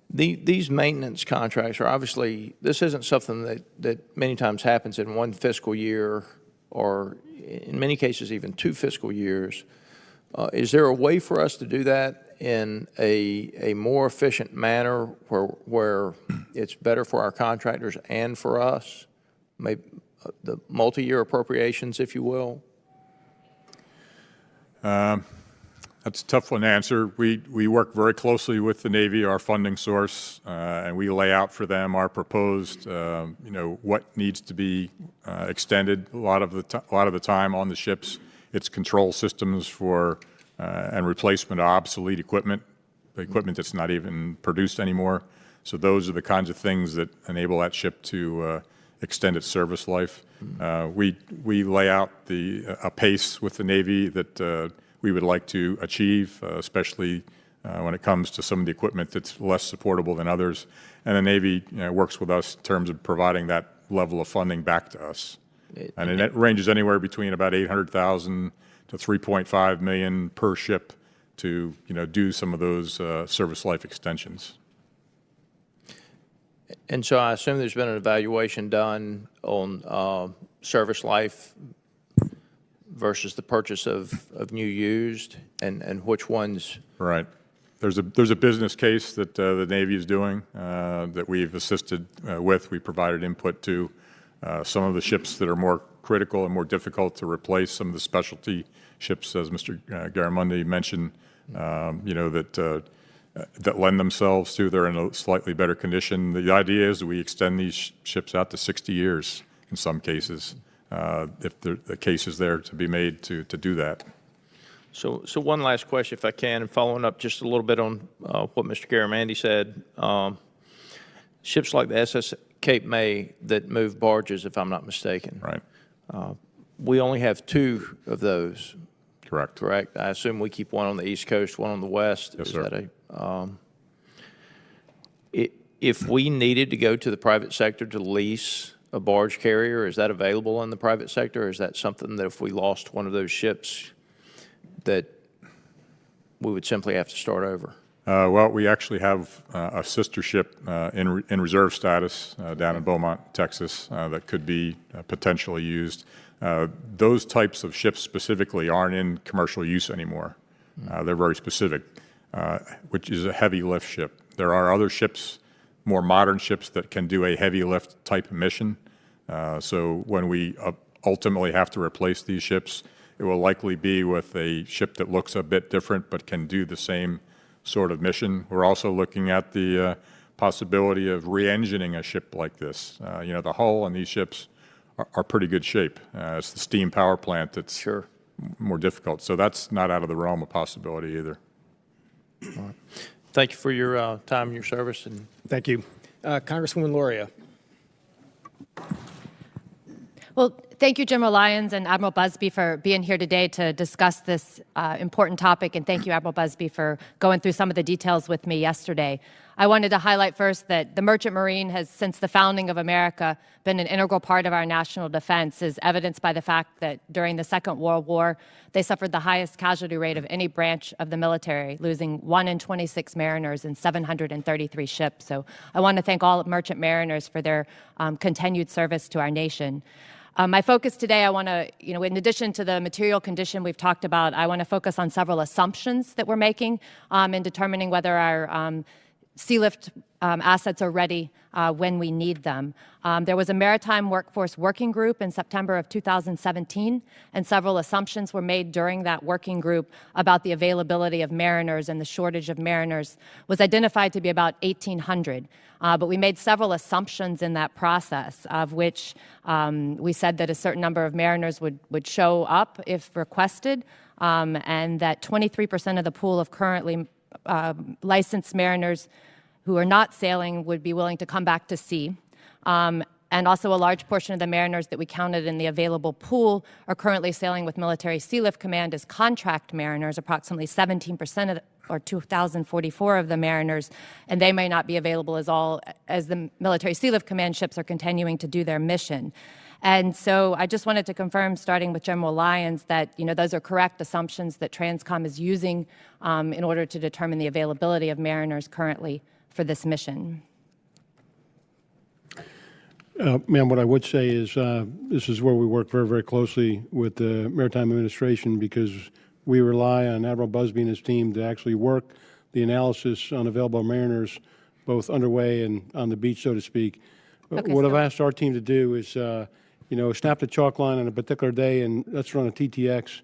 These maintenance contracts are obviously, this isn't something that many times happens in one fiscal year or in many cases even 2 fiscal years. Is there a way for us to do that in a more efficient manner where it's better for our contractors and for us? Maybe the multi-year appropriations, if you will? That's a tough one to answer. We work very closely with the Navy, our funding source, and we lay out for them our proposed, what needs to be extended. A lot of the time on the ships, it's control systems for and replacement of obsolete equipment, the equipment that's not even produced anymore. So those are the kinds of things that enable that ship to extend its service life. We lay out a pace with the Navy that we would like to achieve, especially when it comes to some of the equipment that's less supportable than others. And the Navy works with us in terms of providing that level of funding back to us. And it ranges anywhere between about $800,000 to $3.5 million per ship to do some of those service life extensions. And so I assume there's been an evaluation done on service life versus the purchase of new used, and which ones? Right. There's a business case that the Navy is doing that we've assisted with. We provided input to some of the ships that are more critical and more difficult to replace. Some of the specialty ships, as Mr. Garamundi mentioned, that lend themselves to. They're in a slightly better condition. The idea is we extend these ships out to 60 years in some cases. If the case is there to be made to do that. So one last question, if I can, and following up just a little bit on what Mr. Garamundi said. Ships like the SS Cape May that move barges, if I'm not mistaken. Right. We only have 2 of those. Correct. Correct. I assume we keep one on the East Coast, one on the West. Yes, is sir. That if we needed to go to the private sector to lease a barge carrier, is that available in the private sector, or is that something that if we lost one of those ships that we would simply have to start over? Well, we actually have a sister ship in reserve status down in Beaumont, Texas, that could be potentially used. Those types of ships specifically aren't in commercial use anymore. They're very specific, which is a heavy lift ship. There are other ships more modern ships that can do a heavy lift type mission. So when we ultimately have to replace these ships, it will likely be with a ship that looks a bit different but can do the same sort of mission. We're also looking at the possibility of re-engineering a ship like this. You know, the hull on these ships are pretty good shape. It's the steam power plant that's Sure. more difficult. So that's not out of the realm of possibility either. Thank you for your time and your service. And Thank you. Congresswoman Loria. Well, thank you, General Lyons and Admiral Busby, for being here today to discuss this important topic, and thank you, Admiral Busby, for going through some of the details with me yesterday. I wanted to highlight first that the Merchant Marine has, since the founding of America, been an integral part of our national defense, as evidenced by the fact that during the Second World War, they suffered the highest casualty rate of any branch of the military, losing 1 in 26 mariners and 733 ships. So I want to thank all merchant mariners for their continued service to our nation. My focus today, I want to, in addition to the material condition we've talked about, I want to focus on several assumptions that we're making in determining whether our sealift assets are ready when we need them. There was a Maritime Workforce Working Group in September of 2017, and several assumptions were made during that working group about the availability of mariners, and the shortage of mariners was identified to be about 1,800. But we made several assumptions in that process, of which we said that a certain number of mariners would show up if requested, and that 23% of the pool of currently licensed mariners who are not sailing would be willing to come back to sea. And also a large portion of the mariners that we counted in the available pool are currently sailing with Military Sealift Command as contract mariners, approximately 17% of or 2,044 of the mariners, and they may not be available as the Military Sealift Command ships are continuing to do their mission. And so I just wanted to confirm, starting with General Lyons, that those are correct assumptions that TRANSCOM is using in order to determine the availability of mariners currently for this mission. Ma'am, what I would say is this is where we work very, very closely with the Maritime Administration, because we rely on Admiral Busby and his team to actually work the analysis on available mariners, both underway and on the beach, so to speak. Okay, what I've asked our team to do is, snap the chalk line on a particular day and let's run a TTX,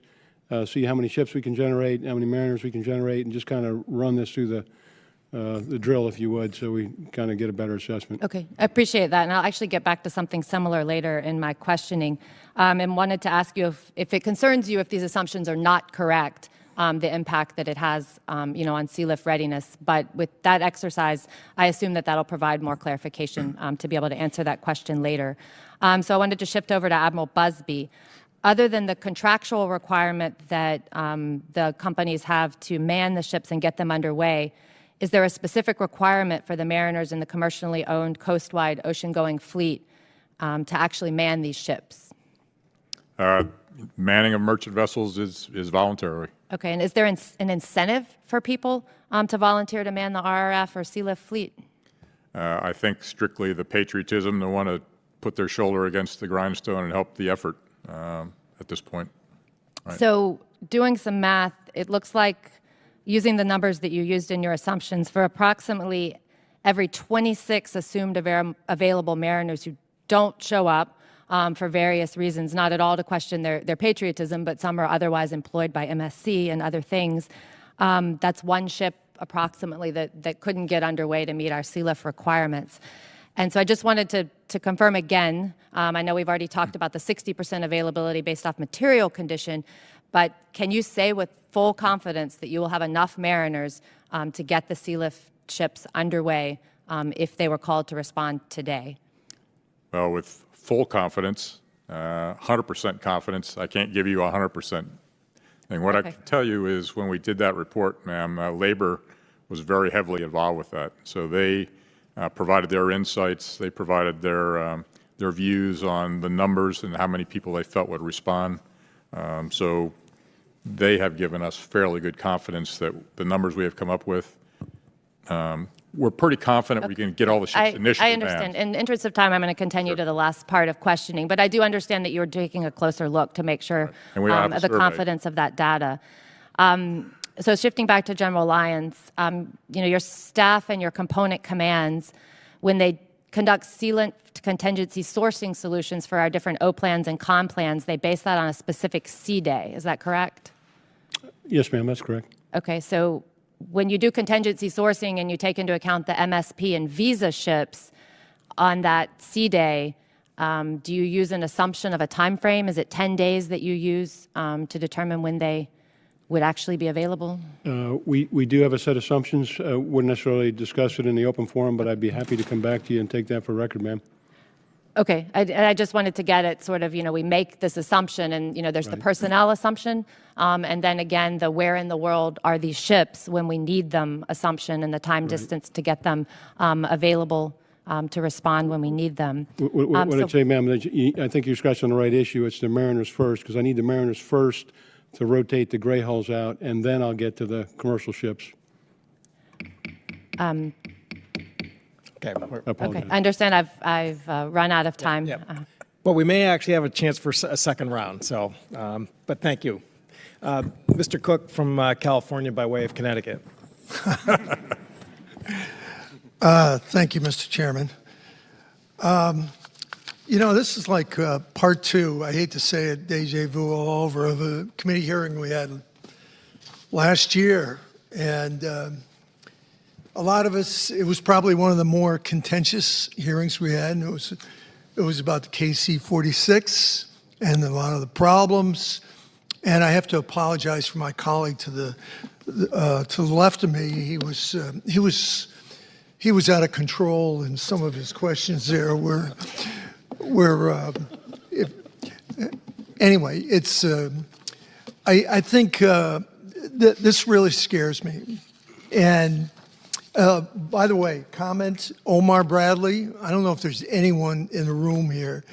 see how many ships we can generate, how many mariners we can generate, and just kind of run this through the drill, if you would, so we kind of get a better assessment. Okay, I appreciate that, and I'll actually get back to something similar later in my questioning, and wanted to ask you if it concerns you if these assumptions are not correct, the impact that it has, on sealift readiness. But with that exercise, I assume that that'll provide more clarification to be able to answer that question later. So I wanted to shift over to Admiral Busby. Other than the contractual requirement that the companies have to man the ships and get them underway, is there a specific requirement for the mariners in the commercially owned coastwide ocean-going fleet to actually man these ships? Manning of merchant vessels is voluntary. Okay, and is there an incentive for people to volunteer to man the RRF or sealift fleet? I think strictly the patriotism, to want to put their shoulder against the grindstone and help the effort at this point. Right. So doing some math, it looks like, using the numbers that you used in your assumptions, for approximately every 26 assumed available mariners who don't show up for various reasons, not at all to question their patriotism, but some are otherwise employed by MSC and other things, that's one ship approximately that couldn't get underway to meet our sealift requirements. And so I just wanted to confirm again, I know we've already talked about the 60% availability based off material condition, but can you say with full confidence that you will have enough mariners to get the sealift ships underway if they were called to respond today? Well, with full confidence, 100% confidence, I can't give you 100%. And what I can tell you is when we did that report, ma'am, labor was very heavily involved with that. So they provided their insights, they provided their views on the numbers and how many people they felt would respond. So they have given us fairly good confidence that the numbers we have come up with, we're pretty confident we can get all the ships initially I understand. In the interest of time, I'm going to continue to the last part of questioning, but I do understand that you're taking a closer look to make sure of the confidence of that data. So shifting back to General Lyons, your staff and your component commands when they conduct sealant contingency sourcing solutions for our different O plans and con plans, they base that on a specific sea day. Is that correct? Yes, ma'am, that's correct. Okay, so when you do contingency sourcing and you take into account the MSP and visa ships on that sea day, do you use an assumption of a time frame? Is it 10 days that you use to determine when they would actually be available? We do have a set of assumptions. Wouldn't necessarily discuss it in the open forum, but I'd be happy to come back to you and take that for record, ma'am. Okay, I just wanted to get it sort of, we make this assumption and, there's the personnel assumption, and then again, the where in the world are these ships when we need them assumption and the time distance to get them available to respond when we need them. What I'd say, ma'am, I think you're scratching on the right issue. It's the Mariners first, because I need the Mariners first to rotate the gray hulls out, and then I'll get to the commercial ships. Okay. I apologize. Okay, I understand I've run out of time. But we may actually have a chance for a second round, so, but thank you. Mr. Cook from California by way of Connecticut. Thank you, Mr. Chairman. This is like part two, I hate to say it, deja vu all over, of a committee hearing we had last year. And a lot of us, it was probably one of the more contentious hearings we had. And it was about the KC-46 and a lot of the problems. And I have to apologize for my colleague to the left of me. He was out of control in some of his questions there. Anyway, it's. I think this really scares me. And by the way, comment Omar Bradley. I don't know if there's anyone in the room here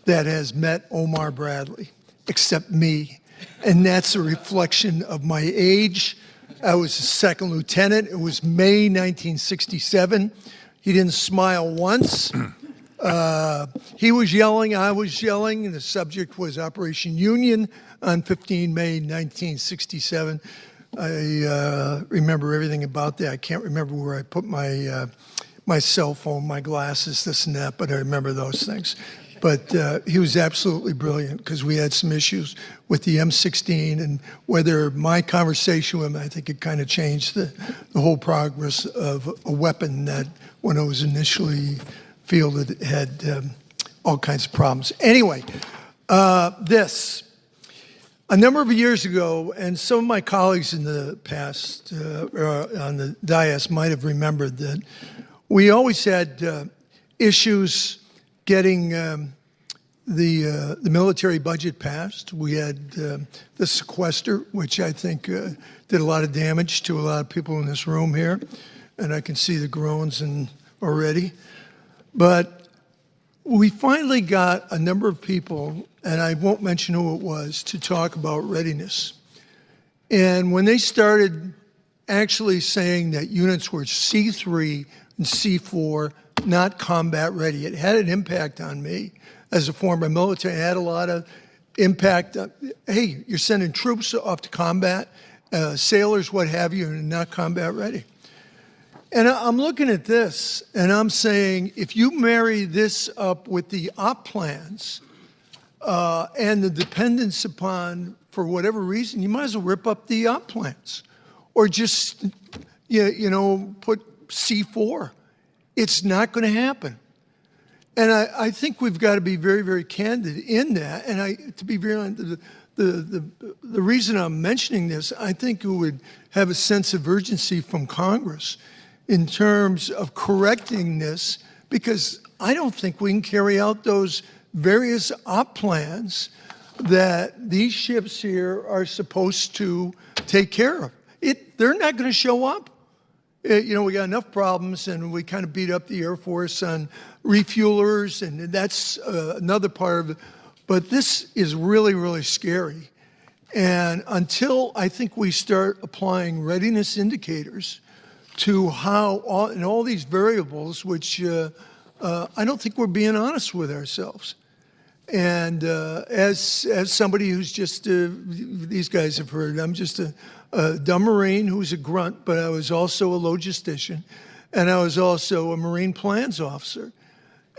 that has met Omar Bradley except me, and that's a reflection of my age. I was a second lieutenant. It was May 1967. He didn't smile once. He was yelling, I was yelling, and the subject was Operation Union on 15 May 1967. I remember everything about that. I can't remember where I put my my cell phone, my glasses, this and that, but I remember those things. But he was absolutely brilliant because we had some issues with the M16 and whether my conversation with him, I think it kind of changed the whole progress of a weapon that when it was initially fielded had all kinds of problems. Anyway, this. A number of years ago, and some of my colleagues in the past on the dais might have remembered that we always had issues getting the military budget passed. We had the sequester, which I think did a lot of damage to a lot of people in this room here, and I can see the groans already. But we finally got a number of people, and I won't mention who it was, to talk about readiness. And when they started actually saying that units were C3 and C4, not combat ready, it had an impact on me as a former military. It had a lot of impact. Hey, you're sending troops off to combat, sailors, what have you, and not combat ready. And I'm looking at this, and I'm saying, if you marry this up with the op plans and the dependence upon, for whatever reason, you might as well rip up the op plans or just, you know, put C4. It's not going to happen. And I think we've got to be very, very candid in that. And to be very honest, the reason I'm mentioning this, I think it would have a sense of urgency from Congress in terms of correcting this, because I don't think we can carry out those various op plans that these ships here are supposed to take care of. They're not going to show up. You know, we got enough problems, and we kind of beat up the Air Force on refuelers, and that's another part of it. But this is really, really scary. And until I think we start applying readiness indicators to how all these variables, which I don't think we're being honest with ourselves. And as somebody who's just, these guys have heard, I'm just a dumb Marine who's a grunt, but I was also a logistician. and I was also a Marine Plans officer.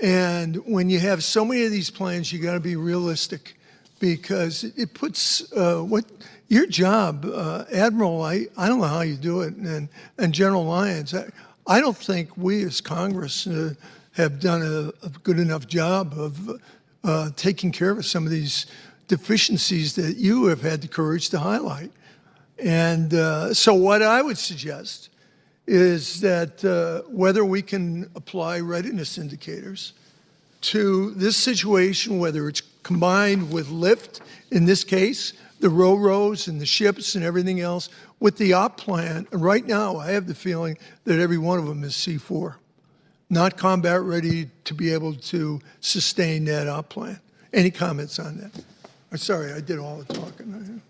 And when you have so many of these plans, you got to be realistic, because it puts what your job, Admiral. I don't know how you do it, and General Lyons. I don't think we as Congress have done a good enough job of taking care of some of these deficiencies that you have had the courage to highlight. And so what I would suggest is that whether we can apply readiness indicators to this situation, whether it's combined with lift, in this case, the ROROs and the ships and everything else, with the op plan. And right now, I have the feeling that every one of them is C4, not combat ready to be able to sustain that op plan. Any comments on that? I'm sorry, I did all the talking.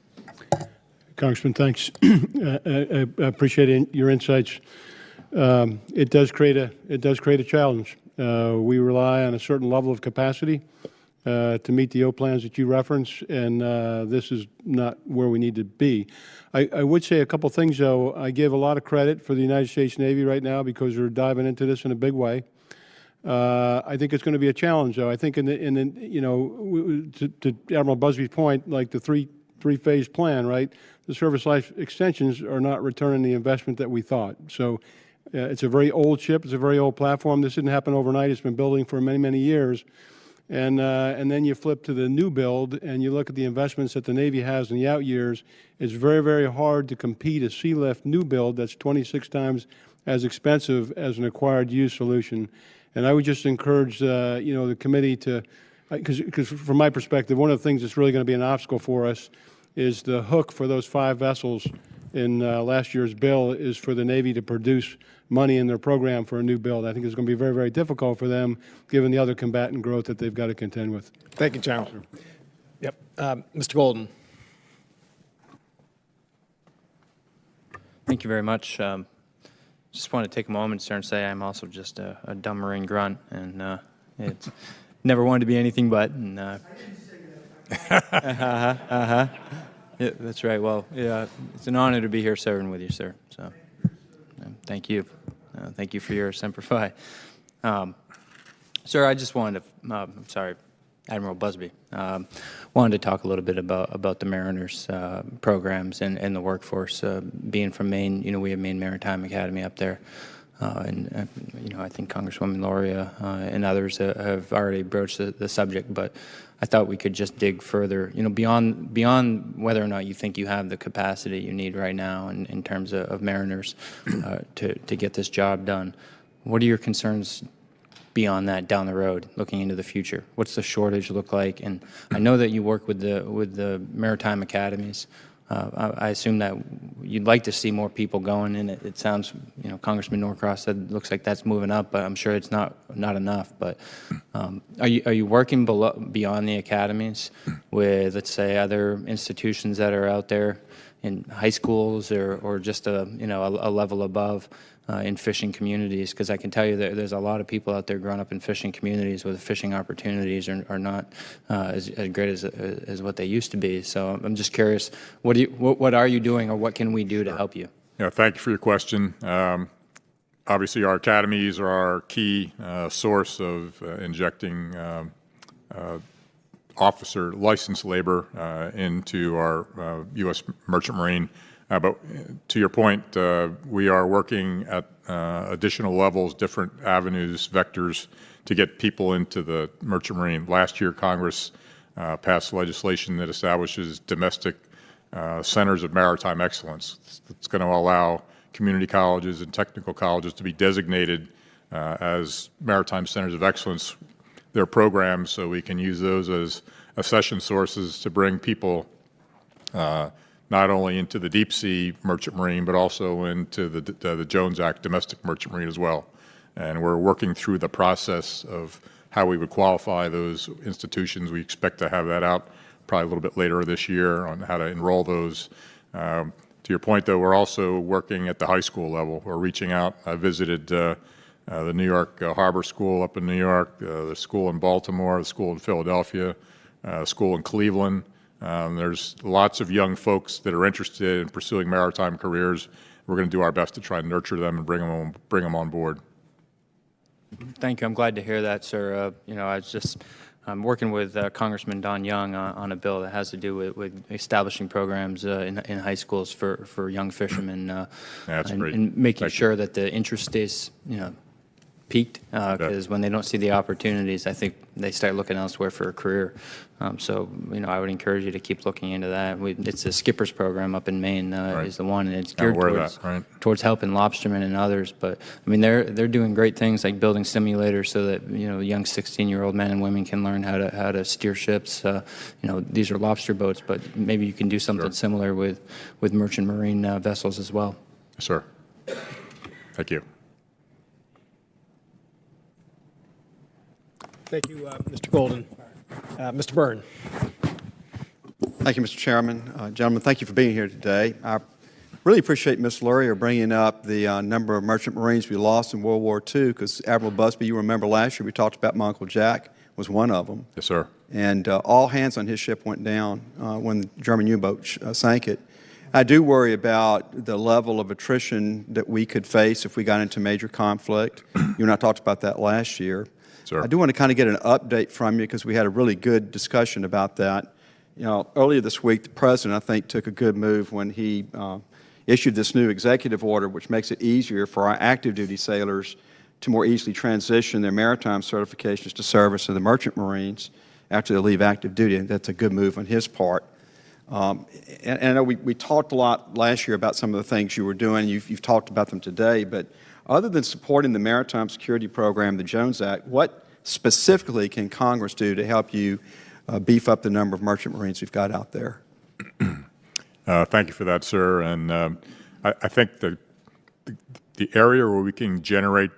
Congressman, thanks. I appreciate your insights. It does create a challenge. We rely on a certain level of capacity to meet the O plans that you reference, and this is not where we need to be. I would say a couple things, though. I give a lot of credit for the United States Navy right now because they're diving into this in a big way. I think it's going to be a challenge, though. I think to Admiral Busby's point, like the three-phase plan, right? The service life extensions are not returning the investment that we thought. So it's a very old ship. It's a very old platform. This didn't happen overnight. It's been building for many, many years. And then you flip to the new build and you look at the investments that the Navy has in the out years. It's very, very hard to compete a sea lift new build that's 26 times as expensive as an acquired used solution. And I would just encourage the committee to, because from my perspective, one of the things that's really going to be an obstacle for us is the hook for those 5 vessels in last year's bill is for the Navy to produce money in their program for a new build. I think it's going to be very, very difficult for them, given the other combatant growth that they've got to contend with. Thank you, Chairman. Yep. Mr. Golden. Thank you very much. Just want to take a moment, sir, and say I'm also just a dumb Marine grunt, and it's never wanted to be anything but. And, yeah, that's right. Well, yeah, it's an honor to be here serving with you, sir. So, thank you. Thank you for your Semper Fi. Sir, I just wanted to, I'm sorry, Admiral Busby, wanted to talk a little bit about the Mariners programs and the workforce. Being from Maine, we have Maine Maritime Academy up there. And I think Congresswoman Loria and others have already broached the subject, but I thought we could just dig further, beyond whether or not you think you have the capacity you need right now in terms of Mariners to get this job done. What are your concerns beyond that down the road, looking into the future? What's the shortage look like? And I know that you work with the maritime academies. I assume that you'd like to see more people going, and it sounds, Congressman Norcross said it looks like that's moving up, but I'm sure it's not enough. But are you working beyond the academies with, let's say, other institutions that are out there in high schools or just a level above in fishing communities? Because I can tell you that there's a lot of people out there growing up in fishing communities where the fishing opportunities are not as great as what they used to be. So I'm just curious, what are you doing, or what can we do to help you? Yeah, thank you for your question. Obviously, our academies are our key source of injecting officer licensed labor into our U.S. Merchant Marine. But to your point, we are working at additional levels, different avenues, vectors to get people into the Merchant Marine. Last year, Congress passed legislation that establishes domestic centers of maritime excellence. It's going to allow community colleges and technical colleges to be designated as maritime centers of excellence, their programs, so we can use those as accession sources to bring people not only into the deep sea merchant marine, but also into the Jones Act domestic merchant marine as well. And we're working through the process of how we would qualify those institutions. We expect to have that out probably a little bit later this year on how to enroll those. To your point, though, we're also working at the high school level. We're reaching out. I visited the New York Harbor School up in New York, the school in Baltimore, the school in Philadelphia, school in Cleveland. There's lots of young folks that are interested in pursuing maritime careers, we're going to do our best to try and nurture them and bring them on board. Thank you. I'm glad to hear that, sir. I'm working with Congressman Don Young on a bill that has to do with establishing programs in high schools for young fishermen That's great. and making sure that the interest stays, peaked, because when they don't see the opportunities, I think they start looking elsewhere for a career. I would encourage you to keep looking into that. It's a Skipper's program up in Maine is the one, and it's geared towards helping lobstermen and others. But I mean, they're doing great things like building simulators so that young 16-year-old men and women can learn how to steer ships. These are lobster boats, but maybe you can do something similar with merchant marine vessels as well. Yes, sir. Thank you. Thank you, Mr. Golden. Mr. Byrne. Thank you, Mr. Chairman. Gentlemen, thank you for being here today. I really appreciate Ms. Luria bringing up the number of merchant Marines we lost in World War II, because Admiral Busby, you remember last year we talked about my Uncle Jack was one of them. Yes, sir. And all hands on his ship went down when the German U-boat sank it. I do worry about the level of attrition that we could face if we got into major conflict. You and I talked about that last year. Sure. I do want to kind of get an update from you, because we had a really good discussion about that. Earlier this week, the President, I think, took a good move when he issued this new executive order, which makes it easier for our active duty sailors to more easily transition their maritime certifications to service in the merchant Marines after they leave active duty. And that's a good move on his part. And I know we talked a lot last year about some of the things you were doing. You've talked about them today, but other than supporting the Maritime Security Program, the Jones Act, what specifically can Congress do to help you beef up the number of merchant Marines we've got out there? Thank you for that, sir. And I think the area where we can generate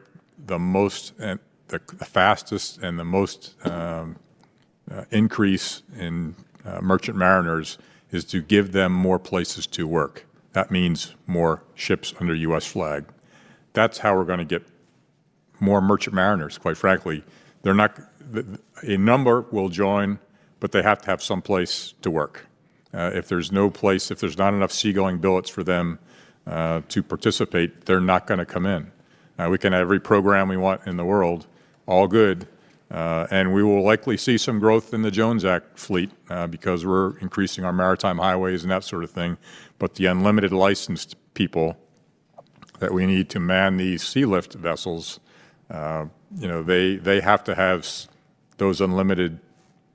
the most and the fastest and the most increase in merchant mariners is to give them more places to work. That means more ships under U.S. flag. That's how we're going to get more merchant mariners, quite frankly. They're not, a number will join, but they have to have some place to work. If there's no place, if there's not enough seagoing billets for them to participate, they're not going to come in. We can have every program we want in the world, all good, and we will likely see some growth in the Jones Act fleet because we're increasing our maritime highways and that sort of thing. But the unlimited licensed people that we need to man these sea lift vessels, they have to have those unlimited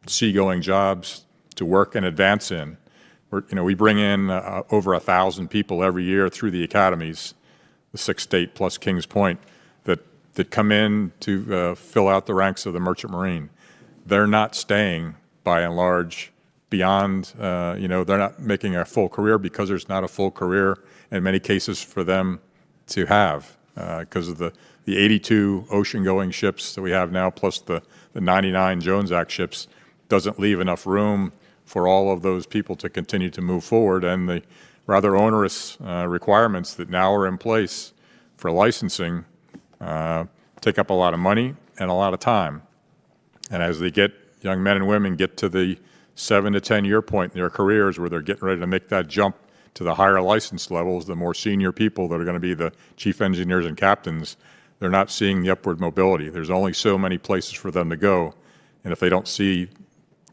seagoing jobs to work and advance in. We bring in over 1,000 people every year through the academies, the 6 state plus Kings Point, that come in to fill out the ranks of the Merchant Marine. They're not staying, by and large, beyond, they're not making a full career because there's not a full career in many cases for them to have because of the 82 ocean-going ships that we have now, plus the 99 Jones Act ships, doesn't leave enough room for all of those people to continue to move forward, and the rather onerous requirements that now are in place for licensing take up a lot of money and a lot of time. And as young men and women get to the 7 to 10 year point in their careers where they're getting ready to make that jump to the higher license levels, the more senior people that are going to be the chief engineers and captains, they're not seeing the upward mobility. There's only so many places for them to go, and if they don't see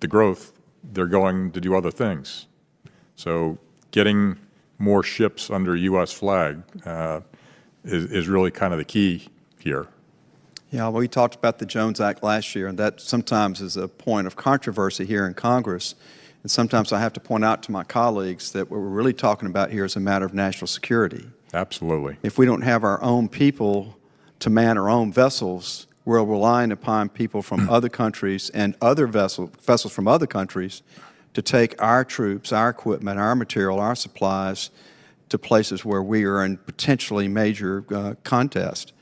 the growth, they're going to do other things. So getting more ships under U.S. flag is really kind of the key here. Yeah, well, we talked about the Jones Act last year, and that sometimes is a point of controversy here in Congress. And sometimes I have to point out to my colleagues that what we're really talking about here is a matter of national security. Absolutely. If we don't have our own people to man our own vessels, we're relying upon people from other countries and other vessels from other countries to take our troops, our equipment, our material, our supplies to places where we are in potentially major contest.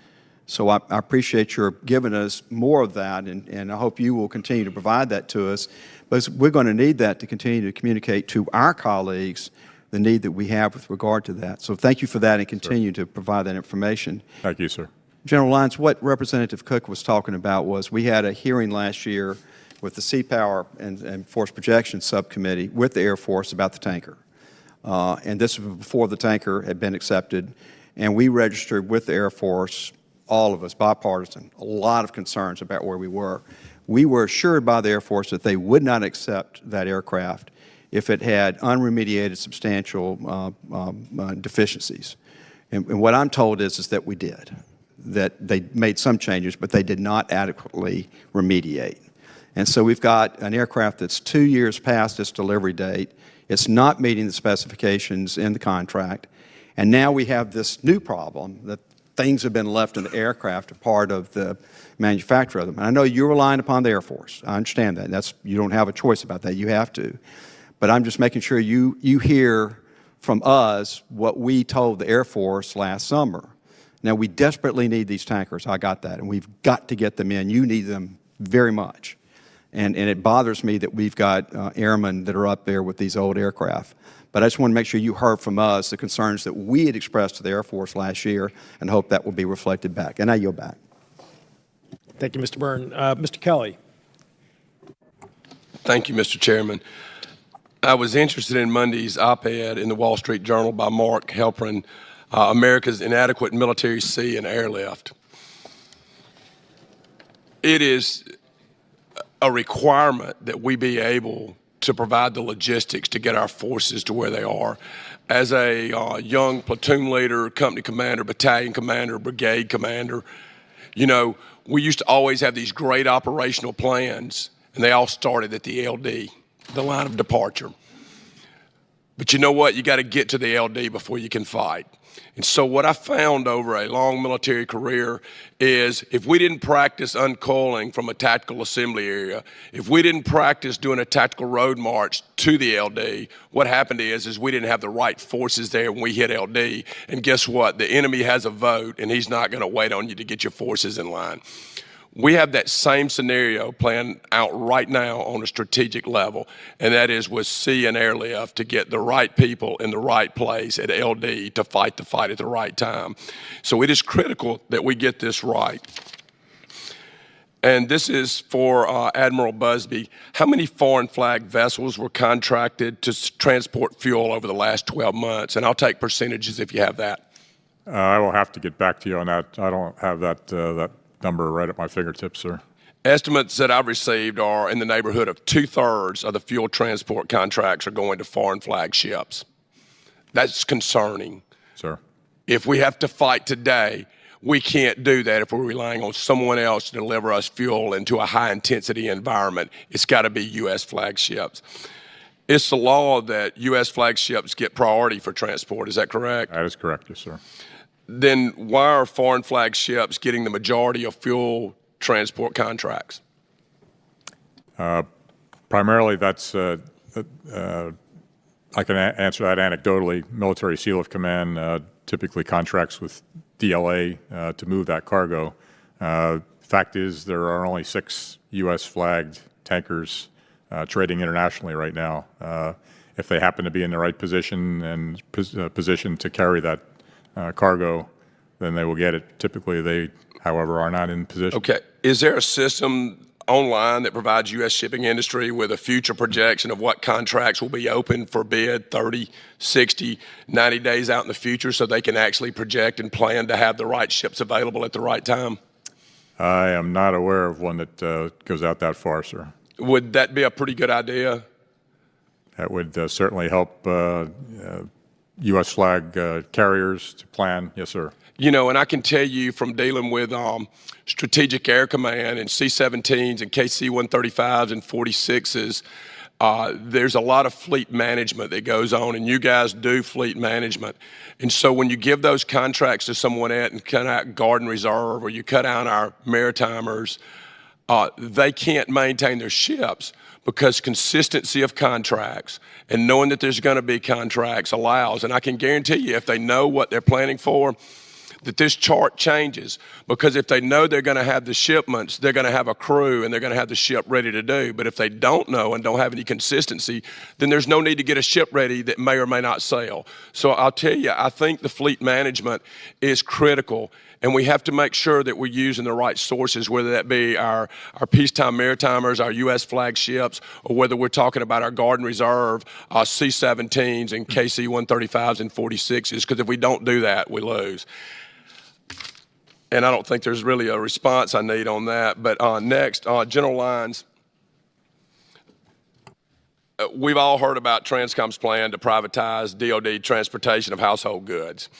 So I appreciate your giving us more of that, and I hope you will continue to provide that to us. But we're going to need that to continue to communicate to our colleagues the need that we have with regard to that. So thank you for that, and continue to provide that information. Thank you, sir. General Lyons, what Representative Cook was talking about was we had a hearing last year with the Seapower and Force Projection Subcommittee with the Air Force about the tanker. and this was before the tanker had been accepted, and we registered with the Air Force, all of us, bipartisan, a lot of concerns about where we were. We were assured by the Air Force that they would not accept that aircraft if it had unremediated substantial deficiencies. And what I'm told is that we did, that they made some changes, but they did not adequately remediate. And so we've got an aircraft that's 2 years past its delivery date. It's not meeting the specifications in the contract. And now we have this new problem that things have been left in the aircraft, a part of the manufacture of them. And I know you're relying upon the Air Force. I understand that. You don't have a choice about that. You have to. But I'm just making sure you hear from us what we told the Air Force last summer. Now, we desperately need these tankers. I got that. And we've got to get them in. You need them very much. And it bothers me that we've got airmen that are up there with these old aircraft. But I just want to make sure you heard from us the concerns that we had expressed to the Air Force last year, and hope that will be reflected back. And I yield back. Thank you, Mr. Byrne. Mr. Kelly. Thank you, Mr. Chairman. I was interested in Monday's op-ed in the Wall Street Journal by Mark Halperin, America's Inadequate Military Sea and Airlift. It is a requirement that we be able to provide the logistics to get our forces to where they are. As a young platoon leader, company commander, battalion commander, brigade commander, you know, we used to always have these great operational plans, and they all started at the LD, the line of departure. But you know what? You got to get to the LD before you can fight. And so what I found over a long military career is if we didn't practice uncoiling from a tactical assembly area, if we didn't practice doing a tactical road march to the LD, what happened is we didn't have the right forces there when we hit LD. And guess what? The enemy has a vote, and he's not going to wait on you to get your forces in line. We have that same scenario planned out right now on a strategic level, and that is with sea and airlift to get the right people in the right place at LD to fight the fight at the right time. So it is critical that we get this right. And this is for Admiral Busby. How many foreign flag vessels were contracted to transport fuel over the last 12 months? And I'll take percentages if you have that. I will have to get back to you on that. I don't have that number right at my fingertips, sir. Estimates that I've received are in the neighborhood of 2/3 of the fuel transport contracts are going to foreign flag ships. That's concerning. Sir. If we have to fight today, we can't do that if we're relying on someone else to deliver us fuel into a high-intensity environment. It's got to be U.S. flagships. It's the law that U.S. flagships get priority for transport. Is that correct? That is correct, yes, sir. Then why are foreign flag ships getting the majority of fuel transport contracts? Primarily, that's I can answer that anecdotally. Military Sealift Command typically contracts with DLA to move that cargo. Fact is, there are only 6 U.S. flagged tankers trading internationally right now. If they happen to be in the right position and positioned to carry that cargo, then they will get it. Typically, they, however, are not in position. Okay. Is there a system online that provides U.S. shipping industry with a future projection of what contracts will be open for bid 30, 60, 90 days out in the future so they can actually project and plan to have the right ships available at the right time? I am not aware of one that goes out that far, sir. Would that be a pretty good idea? That would certainly help U.S. flag carriers to plan. Yes, sir. You know, and I can tell you from dealing with Strategic Air Command and C-17s and KC-135s and 46s, there's a lot of fleet management that goes on, and you guys do fleet management. And so when you give those contracts to someone else and cut out Guard and Reserve, or you cut out our Maritimers, they can't maintain their ships because consistency of contracts and knowing that there's going to be contracts allows. And I can guarantee you, if they know what they're planning for, that this chart changes, because if they know they're going to have the shipments, they're going to have a crew and they're going to have the ship ready to do. But if they don't know and don't have any consistency, then there's no need to get a ship ready that may or may not sail. So I'll tell you, I think the fleet management is critical, and we have to make sure that we're using the right sources, whether that be our peacetime maritimers, our U.S. flagships, or whether we're talking about our Guard and Reserve C-17s and KC-135s and 46s, because if we don't do that, we lose. And I don't think there's really a response I need on that. But next, General Lyons. We've all heard about TRANSCOM's plan to privatize DOD transportation of household goods.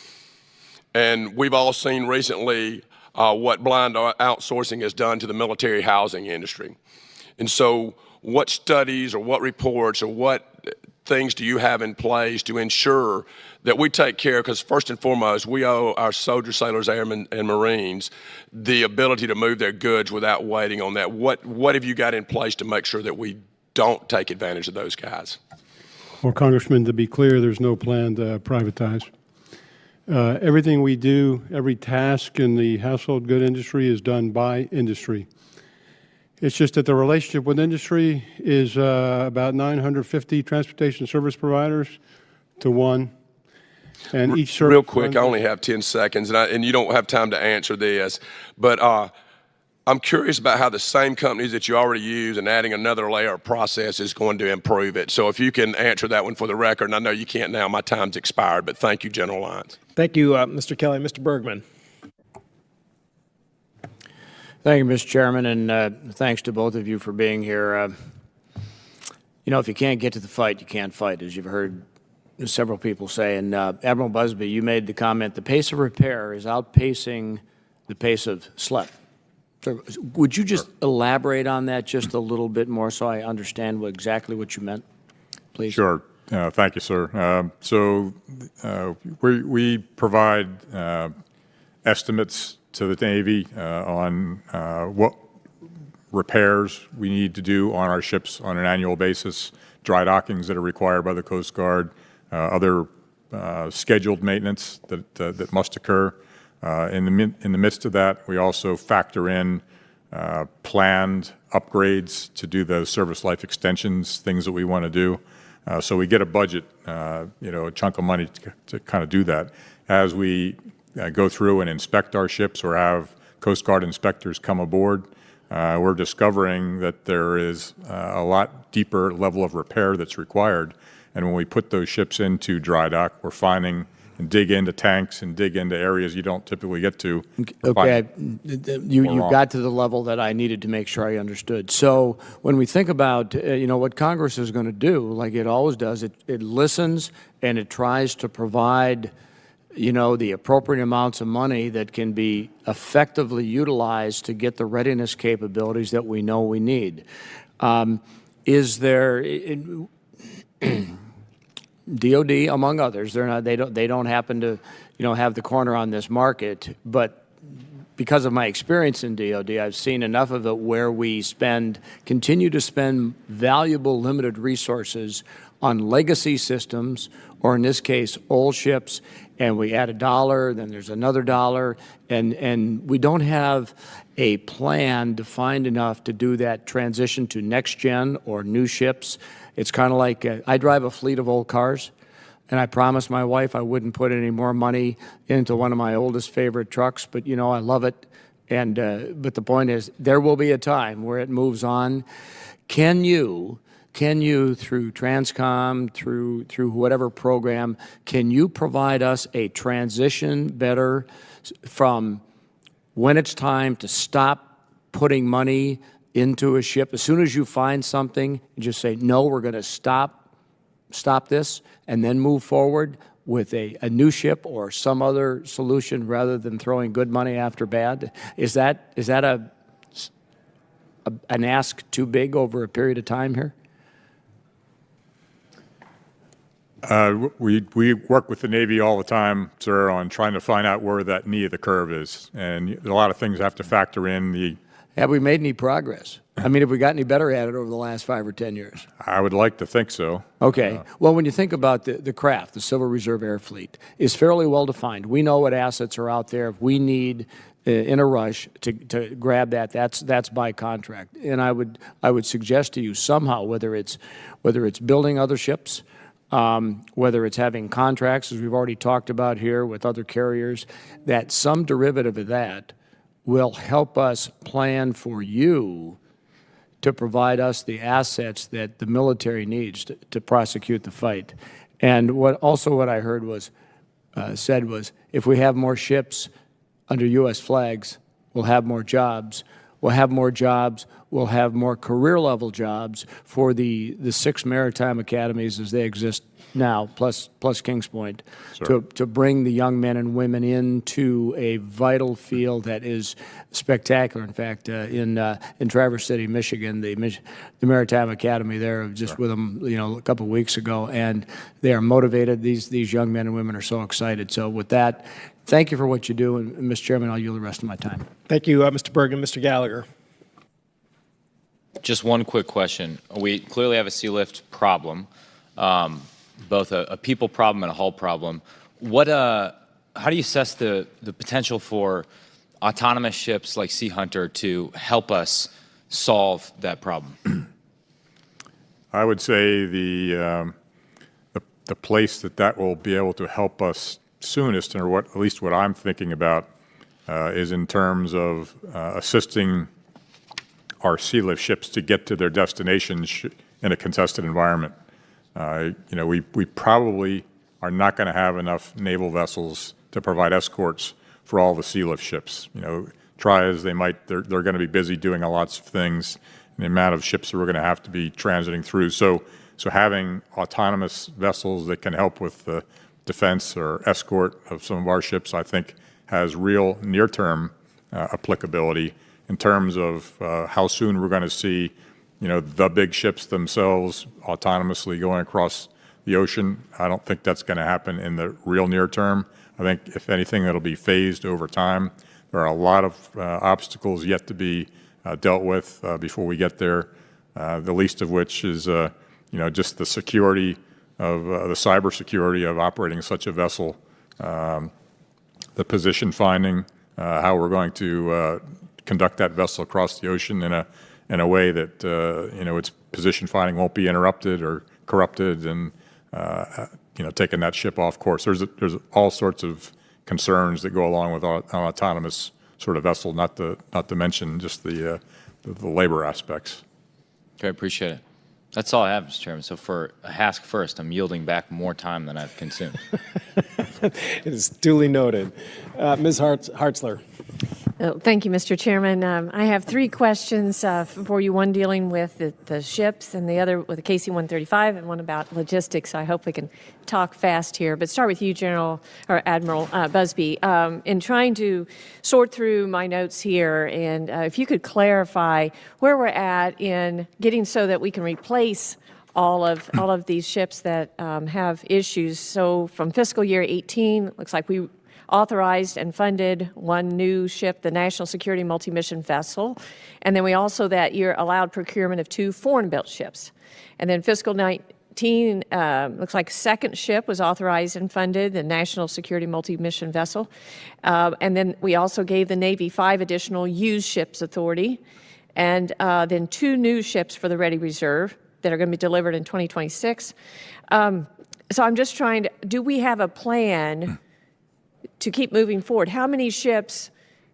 And we've all seen recently what blind outsourcing has done to the military housing industry. And so what studies or what reports or what things do you have in place to ensure that we take care, because first and foremost, we owe our soldiers, sailors, airmen, and Marines the ability to move their goods without waiting on that. What have you got in place to make sure that we don't take advantage of those guys? Well, Congressman, to be clear, there's no plan to privatize. Everything we do, every task in the household good industry is done by industry. It's just that the relationship with industry is about 950 transportation service providers to one. And each service. Real quick, I only have 10 seconds, and you don't have time to answer this, but I'm curious about how the same companies that you already use and adding another layer of process is going to improve it. So if you can answer that one for the record, and I know you can't now, my time's expired, but thank you, General Lyons. Thank you, Mr. Kelly. Mr. Bergman. Thank you, Mr. Chairman, and thanks to both of you for being here. You know, if you can't get to the fight, you can't fight, as you've heard several people say. And Admiral Busby, you made the comment, the pace of repair is outpacing the pace of SLEP. So would you just elaborate on that just a little bit more so I understand exactly what you meant, please? Sure. Thank you, sir. We provide estimates to the Navy on what repairs we need to do on our ships on an annual basis, dry dockings that are required by the Coast Guard, other scheduled maintenance that must occur. In the midst of that, we also factor in planned upgrades to do those service life extensions, things that we want to do. So we get a budget, a chunk of money to kind of do that. As we go through and inspect our ships or have Coast Guard inspectors come aboard, we're discovering that there is a lot deeper level of repair that's required. And when we put those ships into dry dock, we're finding and dig into tanks and dig into areas you don't typically get to. Okay, you got to the level that I needed to make sure I understood. So when we think about, what Congress is going to do, like it always does, it listens and it tries to provide, the appropriate amounts of money that can be effectively utilized to get the readiness capabilities that we know we need. Is there... DOD, among others, they don't happen to, have the corner on this market. But because of my experience in DOD, I've seen enough of it where we continue to spend valuable limited resources on legacy systems, or in this case, old ships, and we add $1, then there's another $1, and we don't have a plan defined enough to do that transition to next gen or new ships. It's kind of like I drive a fleet of old cars, and I promised my wife I wouldn't put any more money into one of my oldest favorite trucks, but I love it. And but the point is, there will be a time where it moves on. Can you through TRANSCOM, through whatever program, can you provide us a transition better from when it's time to stop putting money into a ship? As soon as you find something, you just say, no, we're going to stop this, and then move forward with a new ship or some other solution rather than throwing good money after bad? Is that an ask too big over a period of time here? We work with the Navy all the time, sir, on trying to find out where that knee of the curve is. And a lot of things have to factor in. Have we made any progress? I mean, have we gotten any better at it over the last 5 or 10 years? I would like to think so. Okay. Well, when you think about the craft, the Civil Reserve Air Fleet is fairly well defined. We know what assets are out there. If we need in a rush to grab that, that's by contract. And I would suggest to you somehow, whether it's building other ships, whether it's having contracts, as we've already talked about here with other carriers, that some derivative of that will help us plan for you to provide us the assets that the military needs to prosecute the fight. And what I heard was said was, if we have more ships under U.S. flags, we'll have more jobs. We'll have more jobs. We'll have more career-level jobs for the 6 maritime academies as they exist now, plus Kings Point, Sure. to bring the young men and women into a vital field that is spectacular. In fact, in Traverse City, Michigan, the Maritime Academy there, just with them, a couple of weeks ago, and they are motivated. These young men and women are so excited. So with that, thank you for what you do, and Mr. Chairman, I'll yield the rest of my time. Thank you, Mr. Bergen. Mr. Gallagher. Just one quick question. We clearly have a sea lift problem, both a people problem and a hull problem. How do you assess the potential for autonomous ships like Sea Hunter to help us solve that problem? I would say the place that will be able to help us soonest, or at least what I'm thinking about, is in terms of assisting our sea lift ships to get to their destinations in a contested environment. We probably are not going to have enough naval vessels to provide escorts for all the sea lift ships. Try as they might, they're going to be busy doing lots of things, and the amount of ships that we're going to have to be transiting through. So having autonomous vessels that can help with the defense or escort of some of our ships, I think, has real near-term applicability in terms of how soon we're going to see, the big ships themselves autonomously going across the ocean. I don't think that's going to happen in the real near term. I think, if anything, it'll be phased over time. There are a lot of obstacles yet to be dealt with before we get there, the least of which is, just the security of the cyber security of operating such a vessel, the position finding, how we're going to conduct that vessel across the ocean in a way that its position finding won't be interrupted or corrupted, and taking that ship off course. There's all sorts of concerns that go along with an autonomous sort of vessel, not to mention just the labor aspects. Okay, appreciate it. That's all I have, Mr. Chairman. So for a ask first, I'm yielding back more time than I've consumed. It is duly noted. Ms. Hartzler. Thank you, Mr. Chairman. I have 3 questions for you, one dealing with the ships and the other with the KC-135 and one about logistics. I hope we can talk fast here, but start with you, Admiral Busby. In trying to sort through my notes here, and if you could clarify where we're at in getting so that we can replace all of these ships that have issues. So from fiscal year 18, looks like we authorized and funded 1 new ship, the National Security Multi-Mission Vessel, and then we also that year allowed procurement of 2 foreign-built ships. And then fiscal 19, looks like a 2nd ship was authorized and funded, the National Security Multi-Mission Vessel, and then we also gave the Navy 5 additional used ships authority, and then 2 new ships for the Ready Reserve that are going to be delivered in 2026. So I'm just trying to, do we have a plan to keep moving forward? How many ships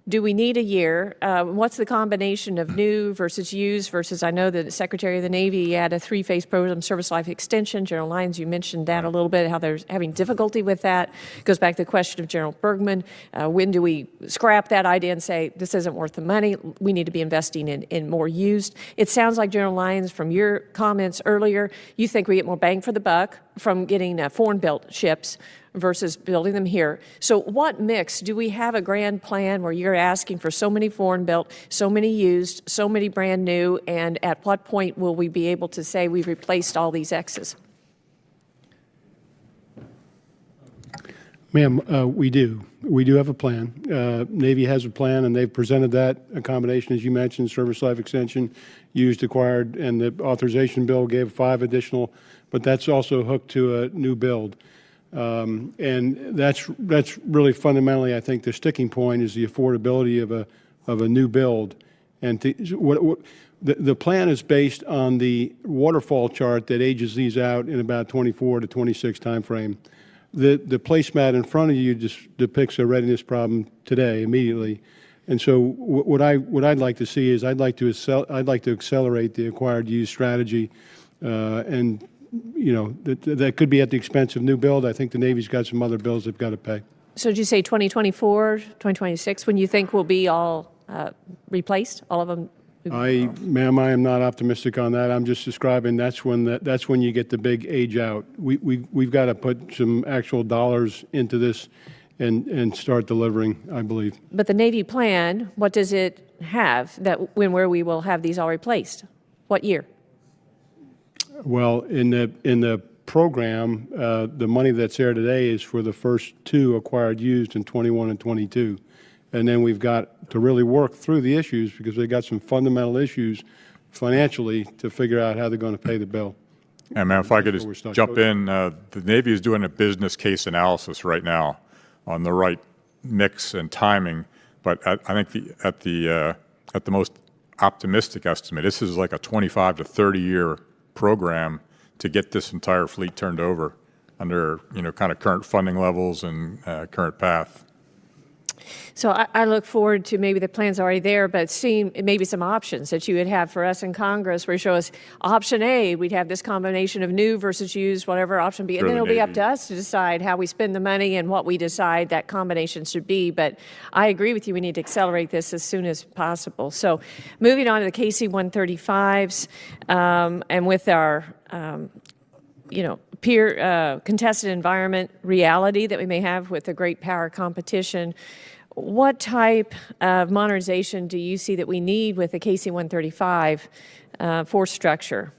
do we need a year? What's the combination of new versus used versus, I know that the Secretary of the Navy had a 3-phase program, service life extension. General Lyons, you mentioned that a little bit, how they're having difficulty with that. It goes back to the question of General Bergman. When do we scrap that idea and say, this isn't worth the money, we need to be investing in more used? It sounds like, General Lyons, from your comments earlier, you think we get more bang for the buck from getting foreign-built ships versus building them here. So what mix? Do we have a grand plan where you're asking for so many foreign-built, so many used, so many brand new, and at what point will we be able to say we've replaced all these X's? Ma'am, we do. We do have a plan. Navy has a plan, and they've presented that, a combination, as you mentioned, service life extension, used, acquired, and the authorization bill gave 5 additional, but that's also hooked to a new build. And that's really fundamentally, I think, the sticking point is the affordability of a new build. And the plan is based on the waterfall chart that ages these out in about 24 to 26 timeframe. The placemat in front of you just depicts a readiness problem today, immediately. And so what I'd like to see is I'd like to accelerate the acquired use strategy, and you know that could be at the expense of new build. I think the Navy's got some other bills they've got to pay. So did you say 2024, 2026, when you think will be all replaced, all of them? Ma'am, I am not optimistic on that. I'm just describing that's when you get the big age out. We've got to put some actual dollars into this and start delivering, I believe. But the Navy plan, what does it have where we will have these all replaced? What year? Well, in the program, the money that's there today is for the first 2 acquired used in 21 and 22. And then we've got to really work through the issues because they've got some fundamental issues financially to figure out how they're going to pay the bill. And ma'am, if I could just jump in, the Navy is doing a business case analysis right now on the right mix and timing. But I think at the most optimistic estimate, this is like a 25 to 30 year program to get this entire fleet turned over under kind of current funding levels and current path. So I look forward to maybe the plan's already there, but seeing maybe some options that you would have for us in Congress where you show us option A, we'd have this combination of new versus used, whatever option B, and then it'll be up to us to decide how we spend the money and what we decide that combination should be. But I agree with you, we need to accelerate this as soon as possible. So moving on to the KC-135s, and with our peer contested environment reality that we may have with the great power competition, what type of modernization do you see that we need with the KC-135 force structure?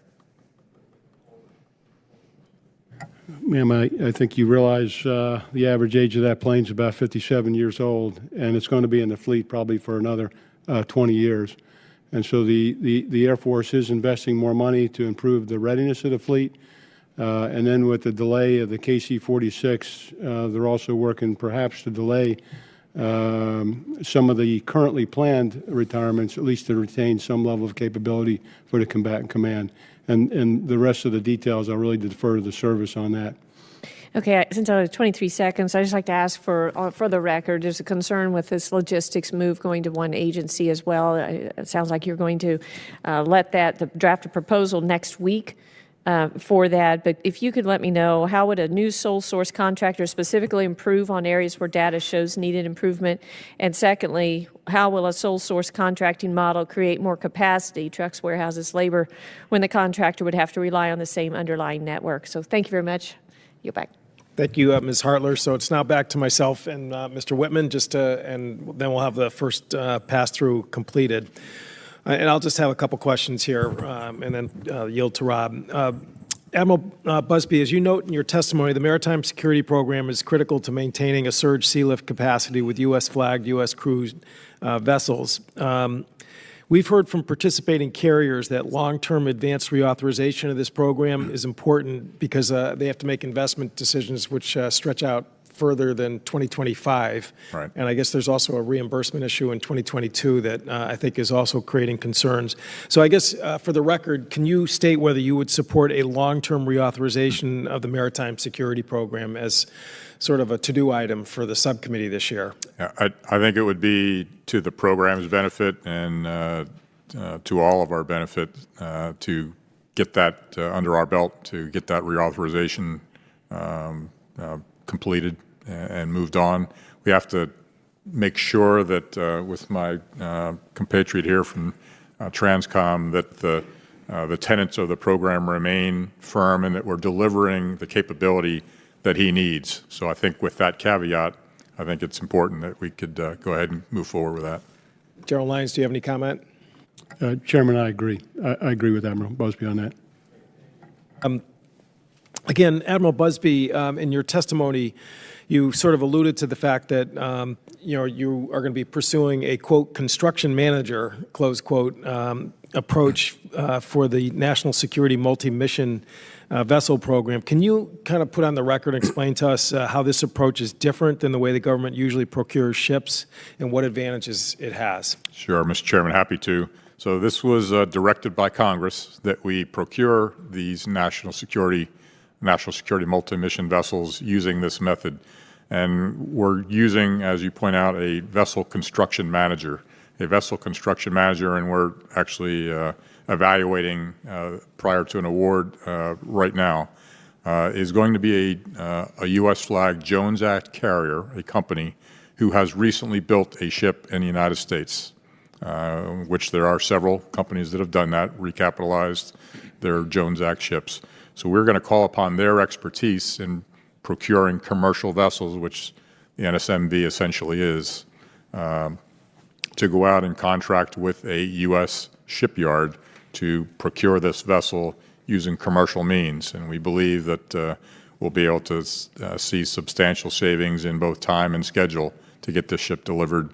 Ma'am, I think you realize the average age of that plane is about 57 years old, and it's going to be in the fleet probably for another 20 years. And so the Air Force is investing more money to improve the readiness of the fleet. And then with the delay of the KC-46, they're also working perhaps to delay some of the currently planned retirements, at least to retain some level of capability for the combatant command. And the rest of the details, I'll really defer to the service on that. Okay, since I have 23 seconds, I'd just like to ask for the record, there's a concern with this logistics move going to one agency as well. It sounds like you're going to draft a proposal next week for that, but if you could let me know, how would a new sole source contractor specifically improve on areas where data shows needed improvement? And secondly, how will a sole source contracting model create more capacity, trucks, warehouses, labor, when the contractor would have to rely on the same underlying network? So thank you very much. You're back. Thank you, Ms. Hartler. So it's now back to myself and Mr. Whitman, and then we'll have the first pass-through completed. And I'll just have a couple questions here and then yield to Rob. Admiral Busby, as you note in your testimony, the Maritime Security Program is critical to maintaining a surge sea lift capacity with U.S.-flagged, U.S.-crewed vessels. We've heard from participating carriers that long-term advanced reauthorization of this program is important because they have to make investment decisions which stretch out further than 2025. Right. And I guess there's also a reimbursement issue in 2022 that I think is also creating concerns. So I guess for the record, can you state whether you would support a long-term reauthorization of the Maritime Security Program as sort of a to-do item for the subcommittee this year? Yeah, I think it would be to the program's benefit and to all of our benefit to get that under our belt, to get that reauthorization completed and moved on. We have to make sure that with my compatriot here from TRANSCOM that the tenets of the program remain firm and that we're delivering the capability that he needs. So I think with that caveat, I think it's important that we could go ahead and move forward with that. General Lyons, do you have any comment? Chairman, I agree. I agree with Admiral Busby on that. Again, Admiral Busby, in your testimony, you sort of alluded to the fact that you are going to be pursuing a, quote, construction manager, close quote, approach for the National Security Multi-Mission Vessel Program. Can you kind of put on the record and explain to us how this approach is different than the way the government usually procures ships and what advantages it has? Sure, Mr. Chairman, happy to. So this was directed by Congress that we procure these national security multi-mission vessels using this method. And we're using, as you point out, a vessel construction manager. And we're actually evaluating prior to an award right now, is going to be a U.S. flag Jones Act carrier, a company who has recently built a ship in the United States, which there are several companies that have done that, recapitalized their Jones Act ships. So we're going to call upon their expertise in procuring commercial vessels, which the NSMV essentially is, to go out and contract with a U.S. shipyard to procure this vessel using commercial means. And we believe that we'll be able to see substantial savings in both time and schedule to get this ship delivered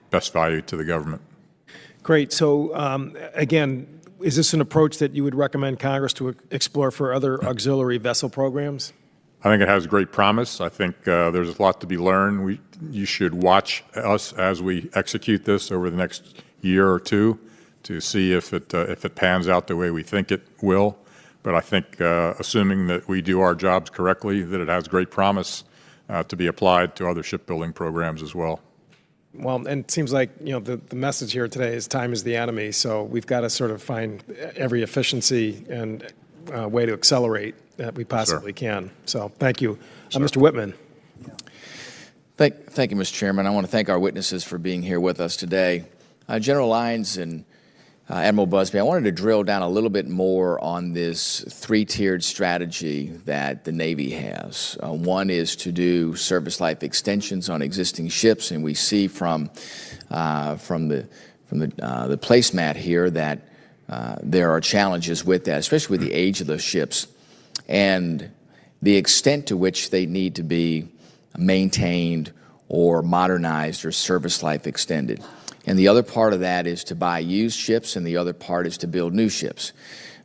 best value to the government. Great. So, again, is this an approach that you would recommend Congress to explore for other auxiliary vessel programs? I think it has great promise. I think there's a lot to be learned. You should watch us as we execute this over the next year or two to see if it pans out the way we think it will. But I think, assuming that we do our jobs correctly, that it has great promise to be applied to other shipbuilding programs as well. Well, and it seems like, the message here today is time is the enemy, so we've got to sort of find every efficiency and way to accelerate that we possibly can. So thank you. Mr. Whitman. Thank you, Mr. Chairman. I want to thank our witnesses for being here with us today. General Lyons and Admiral Busby, I wanted to drill down a little bit more on this three-tiered strategy that the Navy has. One is to do service life extensions on existing ships, and we see from the placemat here that there are challenges with that, especially with the age of those ships and the extent to which they need to be maintained or modernized or service life extended. And the other part of that is to buy used ships, and the other part is to build new ships.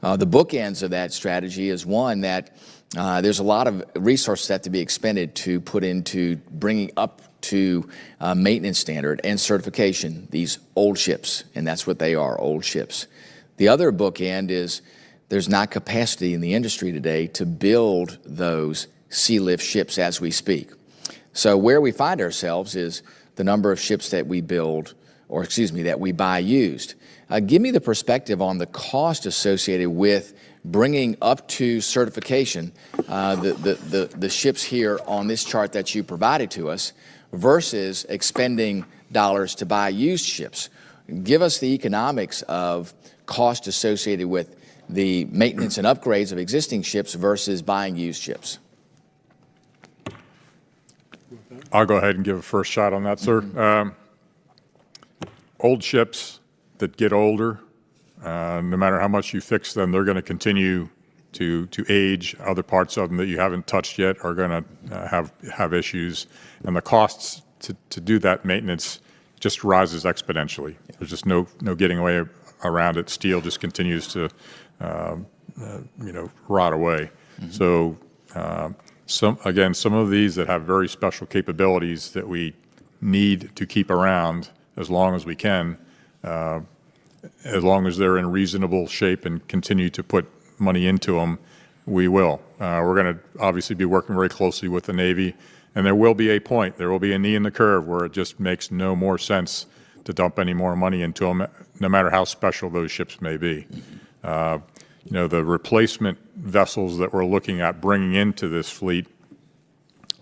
The bookends of that strategy is one that there's a lot of resources that have to be expended to put into bringing up to maintenance standard and certification these old ships, and that's what they are, old ships. The other bookend is there's not capacity in the industry today to build those sea lift ships as we speak. So where we find ourselves is the number of ships that we build, or excuse me, that we buy used. Give me the perspective on the cost associated with bringing up to certification the ships here on this chart that you provided to us versus expending dollars to buy used ships. Give us the economics of cost associated with the maintenance and upgrades of existing ships versus buying used ships. I'll go ahead and give a first shot on that, sir. Old ships that get older, no matter how much you fix them, they're going to continue to age. Other parts of them that you haven't touched yet are going to have issues, and the costs to do that maintenance just rises exponentially. There's just no getting away around it. Steel just continues to rot away. So some of these that have very special capabilities that we need to keep around as long as we can, as long as they're in reasonable shape and continue to put money into them, we will. We're going to obviously be working very closely with the Navy, and there will be a point, there will be a knee in the curve where it just makes no more sense to dump any more money into them, no matter how special those ships may be. The replacement vessels that we're looking at bringing into this fleet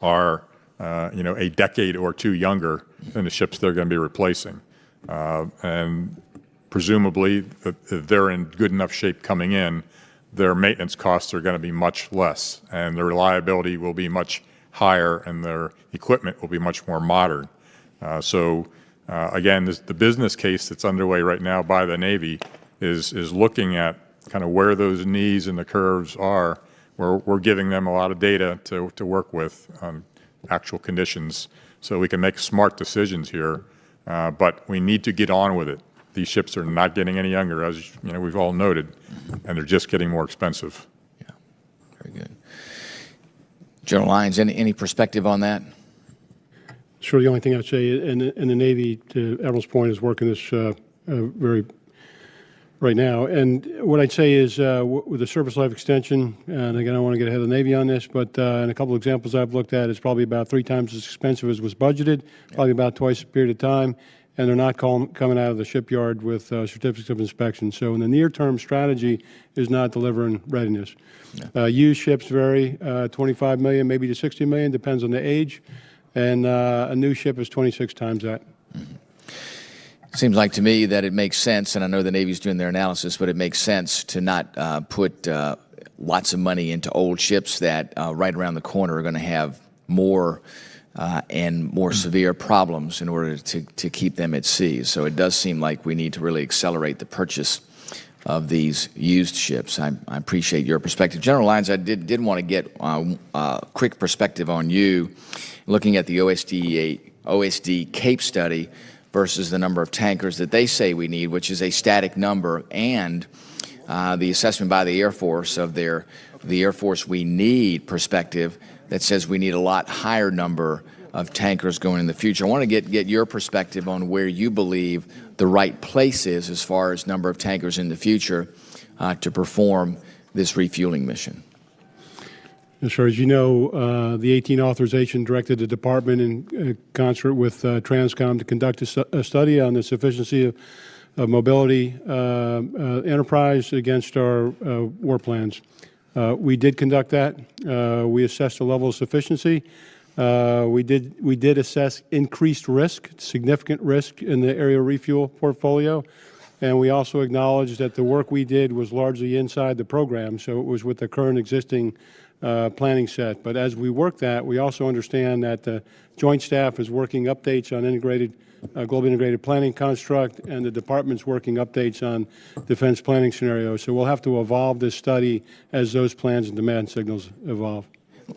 are, a decade or two younger than the ships they're going to be replacing. And presumably, if they're in good enough shape coming in, their maintenance costs are going to be much less, and their reliability will be much higher, and their equipment will be much more modern. Again, the business case that's underway right now by the Navy is looking at kind of where those knees in the curves are we're giving them a lot of data to work with on actual conditions so we can make smart decisions here. But we need to get on with it. These ships are not getting any younger, as we've all noted, and they're just getting more expensive. Yeah, very good. General Lyons, any perspective on that? Sure. The only thing I'd say, in the Navy, to Admiral's point, is working this very right now. And what I'd say is with the service life extension, and again, I don't want to get ahead of the Navy on this, but in a couple of examples I've looked at, it's probably about 3 times as expensive as was budgeted, probably about twice the period of time, and they're not coming out of the shipyard with certificates of inspection. So in the near-term strategy is not delivering readiness. Used ships vary, 25 million, maybe to 60 million, depends on the age. And a new ship is 26 times that. Seems like to me that it makes sense, and I know the Navy's doing their analysis, but it makes sense to not put lots of money into old ships that right around the corner are going to have more and more severe problems in order to keep them at sea. So it does seem like we need to really accelerate the purchase of these used ships. I appreciate your perspective. General Lyons, I did want to get a quick perspective on you looking at the OSD Cape study versus the number of tankers that they say we need, which is a static number, and the assessment by the Air Force of the Air Force we need perspective that says we need a lot higher number of tankers going in the future. I want to get your perspective on where you believe the right place is as far as number of tankers in the future to perform this refueling mission. Sure. As you know, the 18 authorization directed the department in concert with TRANSCOM to conduct a study on the sufficiency of mobility enterprise against our war plans. We did conduct that. We assessed the level of sufficiency. We did assess increased risk, significant risk in the area refuel portfolio, and we also acknowledged that the work we did was largely inside the program, so it was with the current existing planning set. But as we work that, we also understand that the Joint Staff is working updates on global integrated planning construct, and the department's working updates on defense planning scenarios. So we'll have to evolve this study as those plans and demand signals evolve.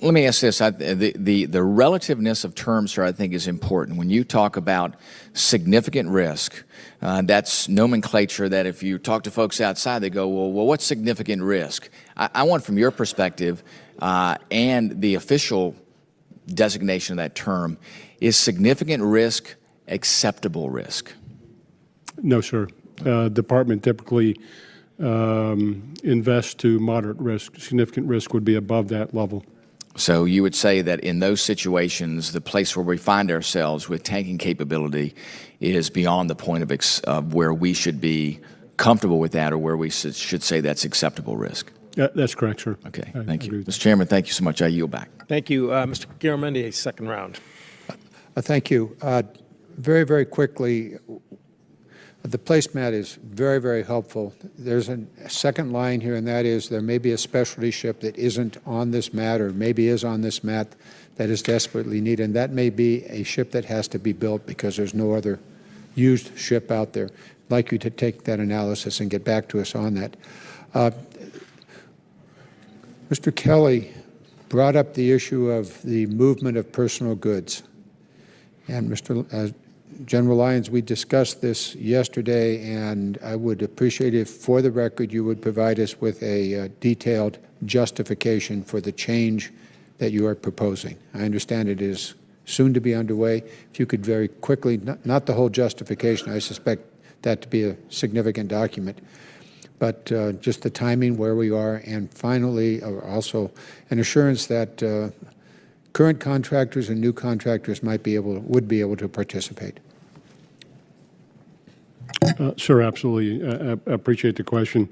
Let me ask this. The relativeness of terms here, I think, is important. When you talk about significant risk, that's nomenclature that if you talk to folks outside, they go, well, what's significant risk? I want from your perspective and the official designation of that term, is significant risk acceptable risk? No, sir. Department typically invests to moderate risk. Significant risk would be above that level. So you would say that in those situations, the place where we find ourselves with tanking capability is beyond the point of where we should be comfortable with that, or where we should say that's acceptable risk? That's correct, sir. Okay, thank you. Mr. Chairman, thank you so much. I yield back. Thank you. Mr. Garamendi, second round. Thank you. Very, very quickly, the placemat is very, very helpful. There's a second line here, and that is there may be a specialty ship that isn't on this mat, or maybe is on this mat, that is desperately needed. And that may be a ship that has to be built because there's no other used ship out there. I'd like you to take that analysis and get back to us on that. Mr. Kelly brought up the issue of the movement of personal goods. And General Lyons, we discussed this yesterday, and I would appreciate if, for the record, you would provide us with a detailed justification for the change that you are proposing. I understand it is soon to be underway. If you could very quickly, not the whole justification, I suspect that to be a significant document, but just the timing, where we are, and finally, also an assurance that current contractors and new contractors would be able to participate. Sir, absolutely. I appreciate the question.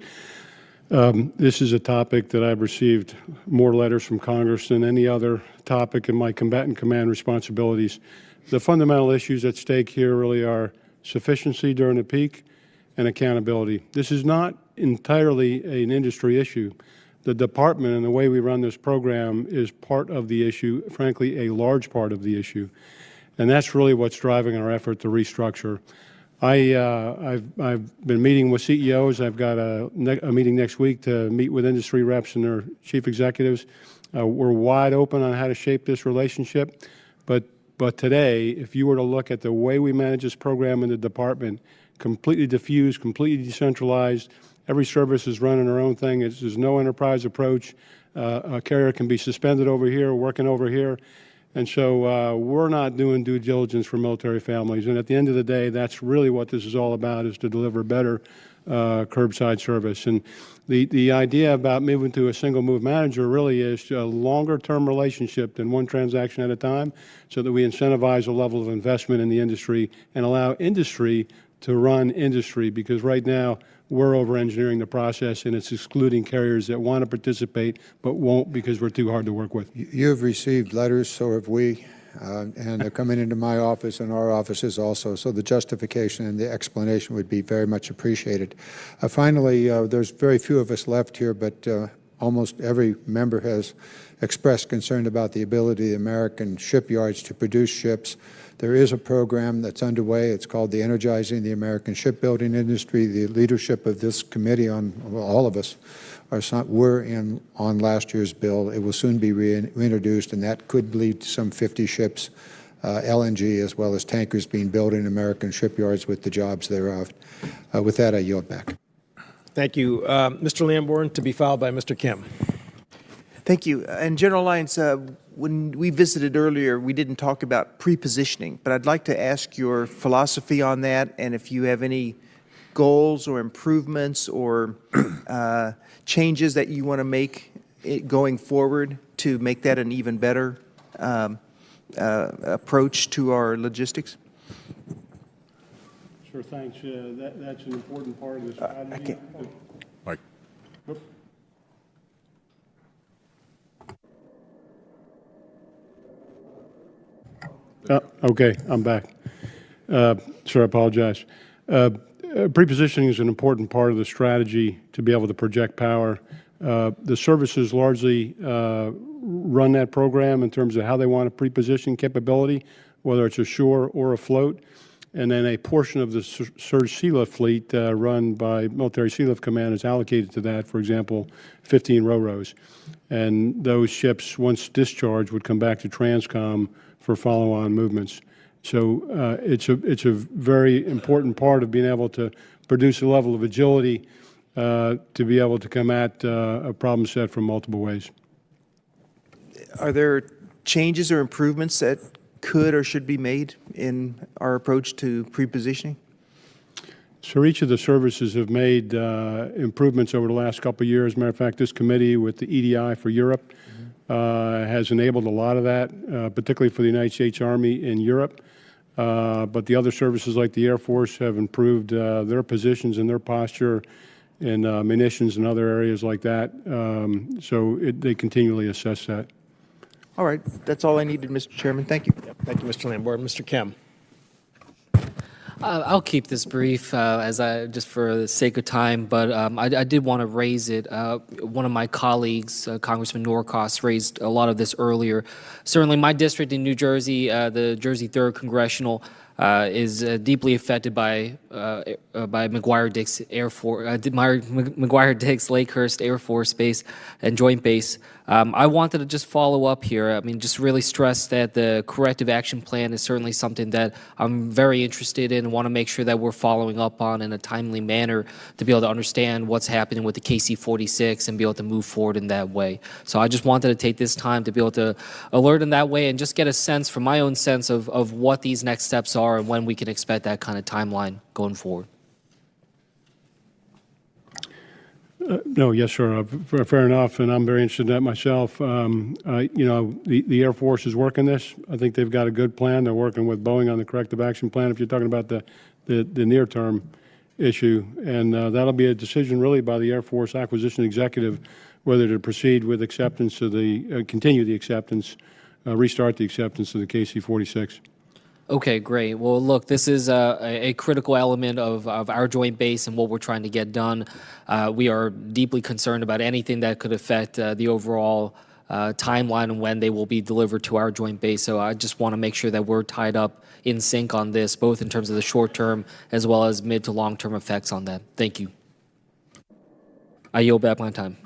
This is a topic that I've received more letters from Congress than any other topic in my combatant command responsibilities. The fundamental issues at stake here really are sufficiency during the peak and accountability. This is not entirely an industry issue. The department and the way we run this program is part of the issue, frankly, a large part of the issue. And that's really what's driving our effort to restructure. I've been meeting with CEOs. I've got a meeting next week to meet with industry reps and their chief executives. We're wide open on how to shape this relationship. But today, if you were to look at the way we manage this program in the department, completely diffused, completely decentralized, every service is running their own thing. There's no enterprise approach. A carrier can be suspended over here, working over here. And so we're not doing due diligence for military families. And at the end of the day, that's really what this is all about, is to deliver better curbside service. And the idea about moving to a single move manager really is a longer-term relationship than one transaction at a time, so that we incentivize a level of investment in the industry and allow industry to run industry, because right now we're over-engineering the process, and it's excluding carriers that want to participate but won't because we're too hard to work with. You've received letters, so have we, and they're coming into my office and our offices also, so the justification and the explanation would be very much appreciated. Finally, there's very few of us left here, but almost every member has expressed concern about the ability of American shipyards to produce ships. There is a program that's underway. It's called the Energizing the American Shipbuilding Industry. The leadership of this committee, all of us, were in on last year's bill. It will soon be reintroduced, and that could lead to some 50 ships, LNG, as well as tankers being built in American shipyards with the jobs thereof. With that, I yield back. Thank you. Mr. Lamborn, to be followed by Mr. Kim. Thank you. And General Lyons, when we visited earlier, we didn't talk about pre-positioning, but I'd like to ask your philosophy on that, and if you have any goals or improvements or changes that you want to make going forward to make that an even better approach to our logistics. Sure, thanks. That's an important part of the strategy. Mike. Okay, I'm back. Sir, I apologize. Prepositioning is an important part of the strategy to be able to project power. The services largely run that program in terms of how they want to preposition capability, whether it's ashore or afloat. And then a portion of the surge sea lift fleet run by Military Sea Lift Command is allocated to that, for example, 15 ro-ros. And those ships, once discharged, would come back to TRANSCOM for follow-on movements. So it's a very important part of being able to produce a level of agility to be able to come at a problem set from multiple ways. Are there changes or improvements that could or should be made in our approach to pre-positioning? So each of the services have made improvements over the last couple of years. As a matter of fact, this committee with the EDI for Europe has enabled a lot of that, particularly for the United States Army in Europe. But the other services like the Air Force have improved their positions and their posture in munitions and other areas like that. So they continually assess that. All right. That's all I needed, Mr. Chairman. Thank you. Yep. Thank you, Mr. Lamborn. Mr. Kim. I'll keep this brief just for the sake of time, but I did want to raise it. One of my colleagues, Congressman Norcross, raised a lot of this earlier. Certainly my district in New Jersey, the Jersey 3rd Congressional, is deeply affected by McGuire-Dix Air Force, McGuire-Dix Lakehurst Air Force Base and Joint Base. I wanted to just follow up here. I mean, just really stress that the corrective action plan is certainly something that I'm very interested in and want to make sure that we're following up on in a timely manner to be able to understand what's happening with the KC-46 and be able to move forward in that way. So I just wanted to take this time to be able to alert in that way and just get a sense, from my own sense, of what these next steps are and when we can expect that kind of timeline going forward. No, yes, sir. Fair enough, and I'm very interested in that myself. You know, the Air Force is working this. I think they've got a good plan. They're working with Boeing on the corrective action plan, if you're talking about the near-term issue. And that'll be a decision really by the Air Force acquisition executive whether to proceed with acceptance of the, continue the acceptance, restart the acceptance of the KC-46. Okay, great. Well, look, this is a critical element of our joint base and what we're trying to get done. We are deeply concerned about anything that could affect the overall timeline on when they will be delivered to our joint base. So I just want to make sure that we're tied up in sync on this, both in terms of the short-term as well as mid to long-term effects on that. Thank you. I yield back my time.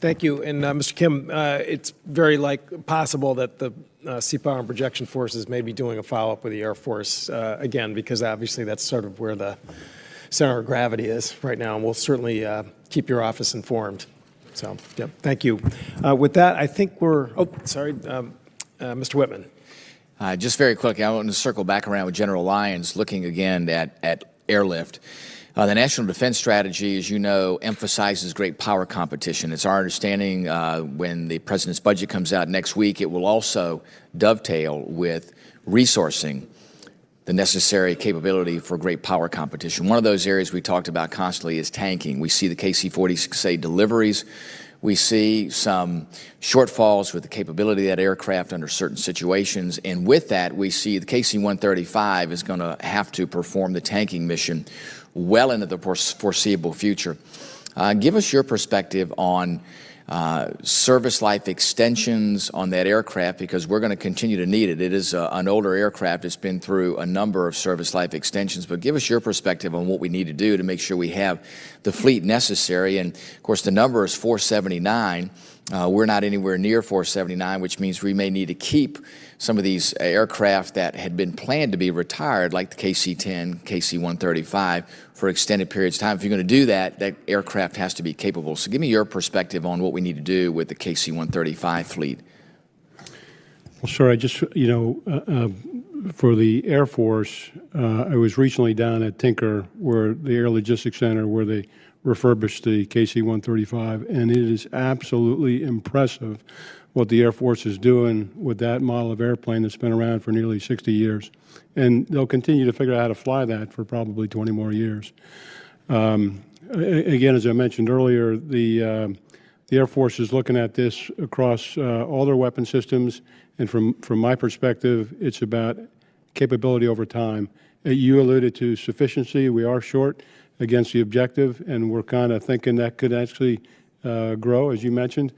Thank you. And Mr. Kim, it's very possible that the Seapower and Projection Forces may be doing a follow-up with the Air Force, again, because obviously that's sort of where the center of gravity is right now, and we'll certainly keep your office informed. So, yeah, thank you. With that, I think we're, Mr. Whitman. Just very quickly, I want to circle back around with General Lyons, looking again at airlift. The National Defense Strategy, as you know, emphasizes great power competition. It's our understanding when the President's budget comes out next week, it will also dovetail with resourcing the necessary capability for great power competition. One of those areas we talked about constantly is tanking. We see the KC-46A deliveries. We see some shortfalls with the capability of that aircraft under certain situations. And with that, we see the KC-135 is going to have to perform the tanking mission well into the foreseeable future. Give us your perspective on service life extensions on that aircraft, because we're going to continue to need it. It is an older aircraft. It's been through a number of service life extensions, but give us your perspective on what we need to do to make sure we have the fleet necessary. And of course, the number is 479. We're not anywhere near 479, which means we may need to keep some of these aircraft that had been planned to be retired, like the KC-10, KC-135, for extended periods of time. If you're going to do that, that aircraft has to be capable. So give me your perspective on what we need to do with the KC-135 fleet. Well, sir, I just, for the Air Force, I was recently down at Tinker, where the Air Logistics Center, where they refurbished the KC-135, and it is absolutely impressive what the Air Force is doing with that model of airplane that's been around for nearly 60 years. And they'll continue to figure out how to fly that for probably 20 more years. Again, as I mentioned earlier, the Air Force is looking at this across all their weapon systems, and from my perspective, it's about capability over time. You alluded to sufficiency. We are short against the objective, and we're kind of thinking that could actually grow, as you mentioned.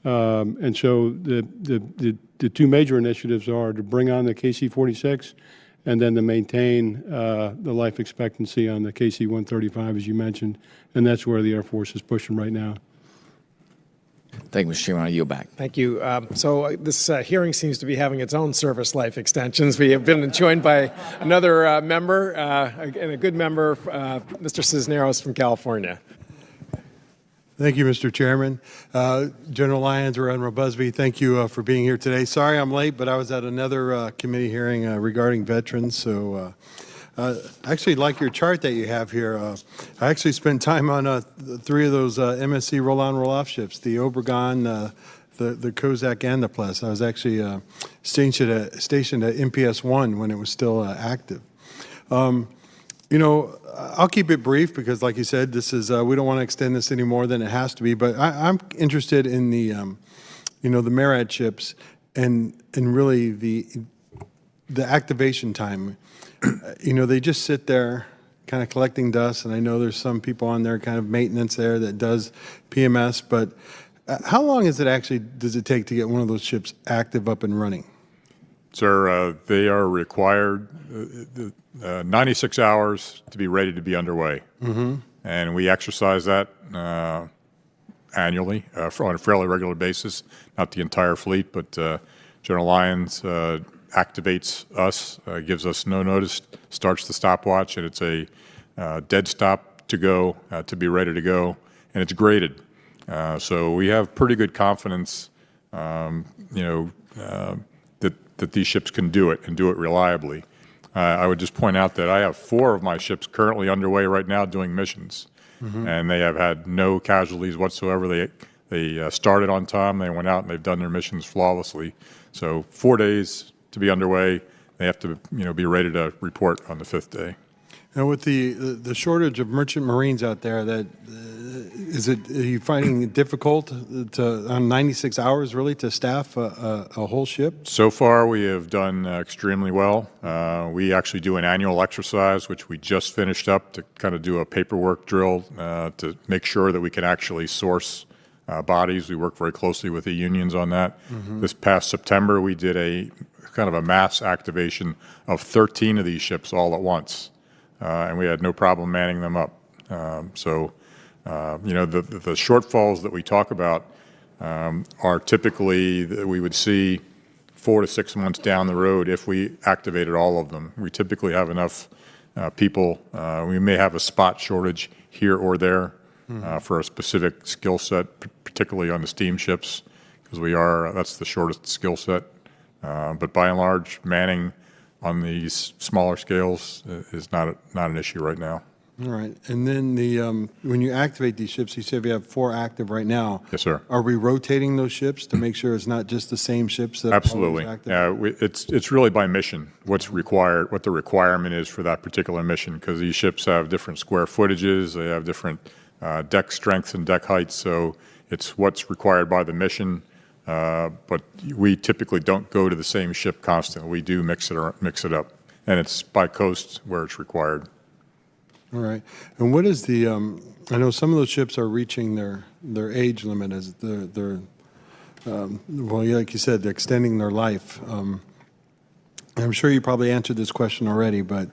And so the two major initiatives are to bring on the KC-46 and then to maintain the life expectancy on the KC-135, as you mentioned, and that's where the Air Force is pushing right now. Thank you, Mr. Chairman. I yield back. Thank you. So this hearing seems to be having its own service life extensions. We have been joined by another member, and a good member, Mr. Cisneros from California. Thank you, Mr. Chairman. General Lyons or Admiral Busby, thank you for being here today. Sorry I'm late, but I was at another committee hearing regarding veterans. So I actually like your chart that you have here. I actually spent time on 3 of those MSC roll-on, roll-off ships, the Obregon, the Kozak, and the Pless. I was actually stationed at MPS-1 when it was still active. I'll keep it brief because, like you said, this is we don't want to extend this any more than it has to be. But I'm interested in the, the MARAD ships and really the activation time. They just sit there, kind of collecting dust. And I know there's some people on there, kind of maintenance there, that does PMS. But how long does it take to get one of those ships active, up and running? Sir, they are required 96 hours to be ready to be underway. Mm-hmm. And we exercise that annually on a fairly regular basis, not the entire fleet, but General Lyons activates us, gives us no notice, starts the stopwatch, and it's a dead stop to go, to be ready to go, and it's graded. So we have pretty good confidence, that these ships can do it and do it reliably. I would just point out that I have 4 of my ships currently underway right now doing missions, and they have had no casualties whatsoever. They started on time, they went out, and they've done their missions flawlessly. So 4 days to be underway. They have to, be ready to report on the 5th day. Now, with the shortage of merchant marines out there, are you finding it difficult on 96 hours really to staff a whole ship? So far, we have done extremely well. We actually do an annual exercise, which we just finished up to kind of do a paperwork drill to make sure that we can actually source bodies. We work very closely with the unions on that. This past September, we did a kind of a mass activation of 13 of these ships all at once. And we had no problem manning them up. You know, the shortfalls that we talk about are typically that we would see 4 to 6 months down the road if we activated all of them. We typically have enough people. We may have a spot shortage here or there for a specific skill set, particularly on the steamships, because that's the shortest skill set. But by and large, manning on these smaller scales is not an issue right now. All right. And then when you activate these ships, you said we have 4 active right now. Yes, sir. Are we rotating those ships to make sure it's not just the same ships that Absolutely. are always active? It's really by mission, what's required, what the requirement is for that particular mission, because these ships have different square footages, they have different deck strengths and deck heights, so it's what's required by the mission. But we typically don't go to the same ship constantly. We do mix it up, and it's by coast where it's required. All right. And what is I know some of those ships are reaching their age limit as they're well, like you said, they're extending their life. I'm sure you probably answered this question already, but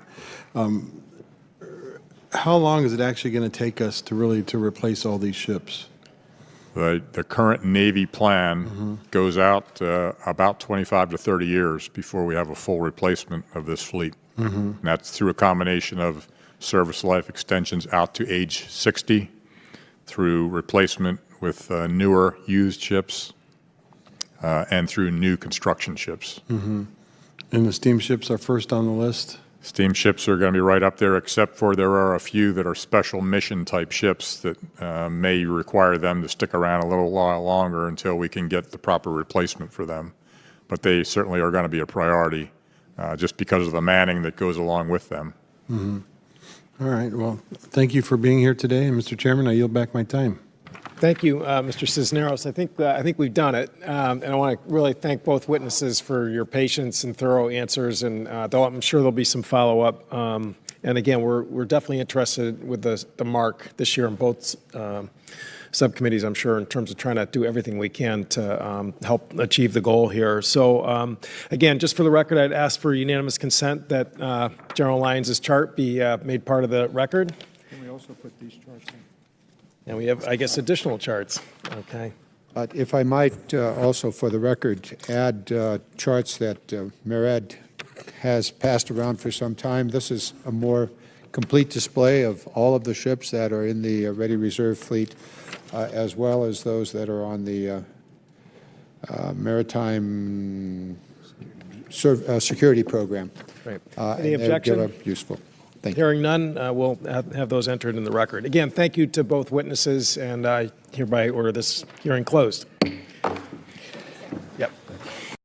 how long is it actually going to take us to replace all these ships? The current Navy plan goes out about 25 to 30 years before we have a full replacement of this fleet. And that's through a combination of service life extensions out to age 60, through replacement with newer used ships, and through new construction ships. And the steamships are first on the list? Steamships are going to be right up there, except for there are a few that are special mission type ships that may require them to stick around a little while longer until we can get the proper replacement for them. But they certainly are going to be a priority just because of the manning that goes along with them. All right. Well, thank you for being here today. And Mr. Chairman, I yield back my time. Thank you, Mr. Cisneros. I think we've done it, and I want to really thank both witnesses for your patience and thorough answers. And though I'm sure there'll be some follow-up. And again, we're definitely interested with the mark this year in both subcommittees, I'm sure, in terms of trying to do everything we can to help achieve the goal here. So again, just for the record, I'd ask for unanimous consent that General Lyons' chart be made part of the record. Can we also put these charts in? And we have, I guess, additional charts. Okay. If I might also, for the record, add charts that Mered has passed around for some time. This is a more complete display of all of the ships that are in the Ready Reserve Fleet, as well as those that are on the Maritime Security Program. Great. and Any objection? they're useful. Thank you. Hearing none, we'll have those entered in the record. Again, thank you to both witnesses, and I hereby order this hearing closed.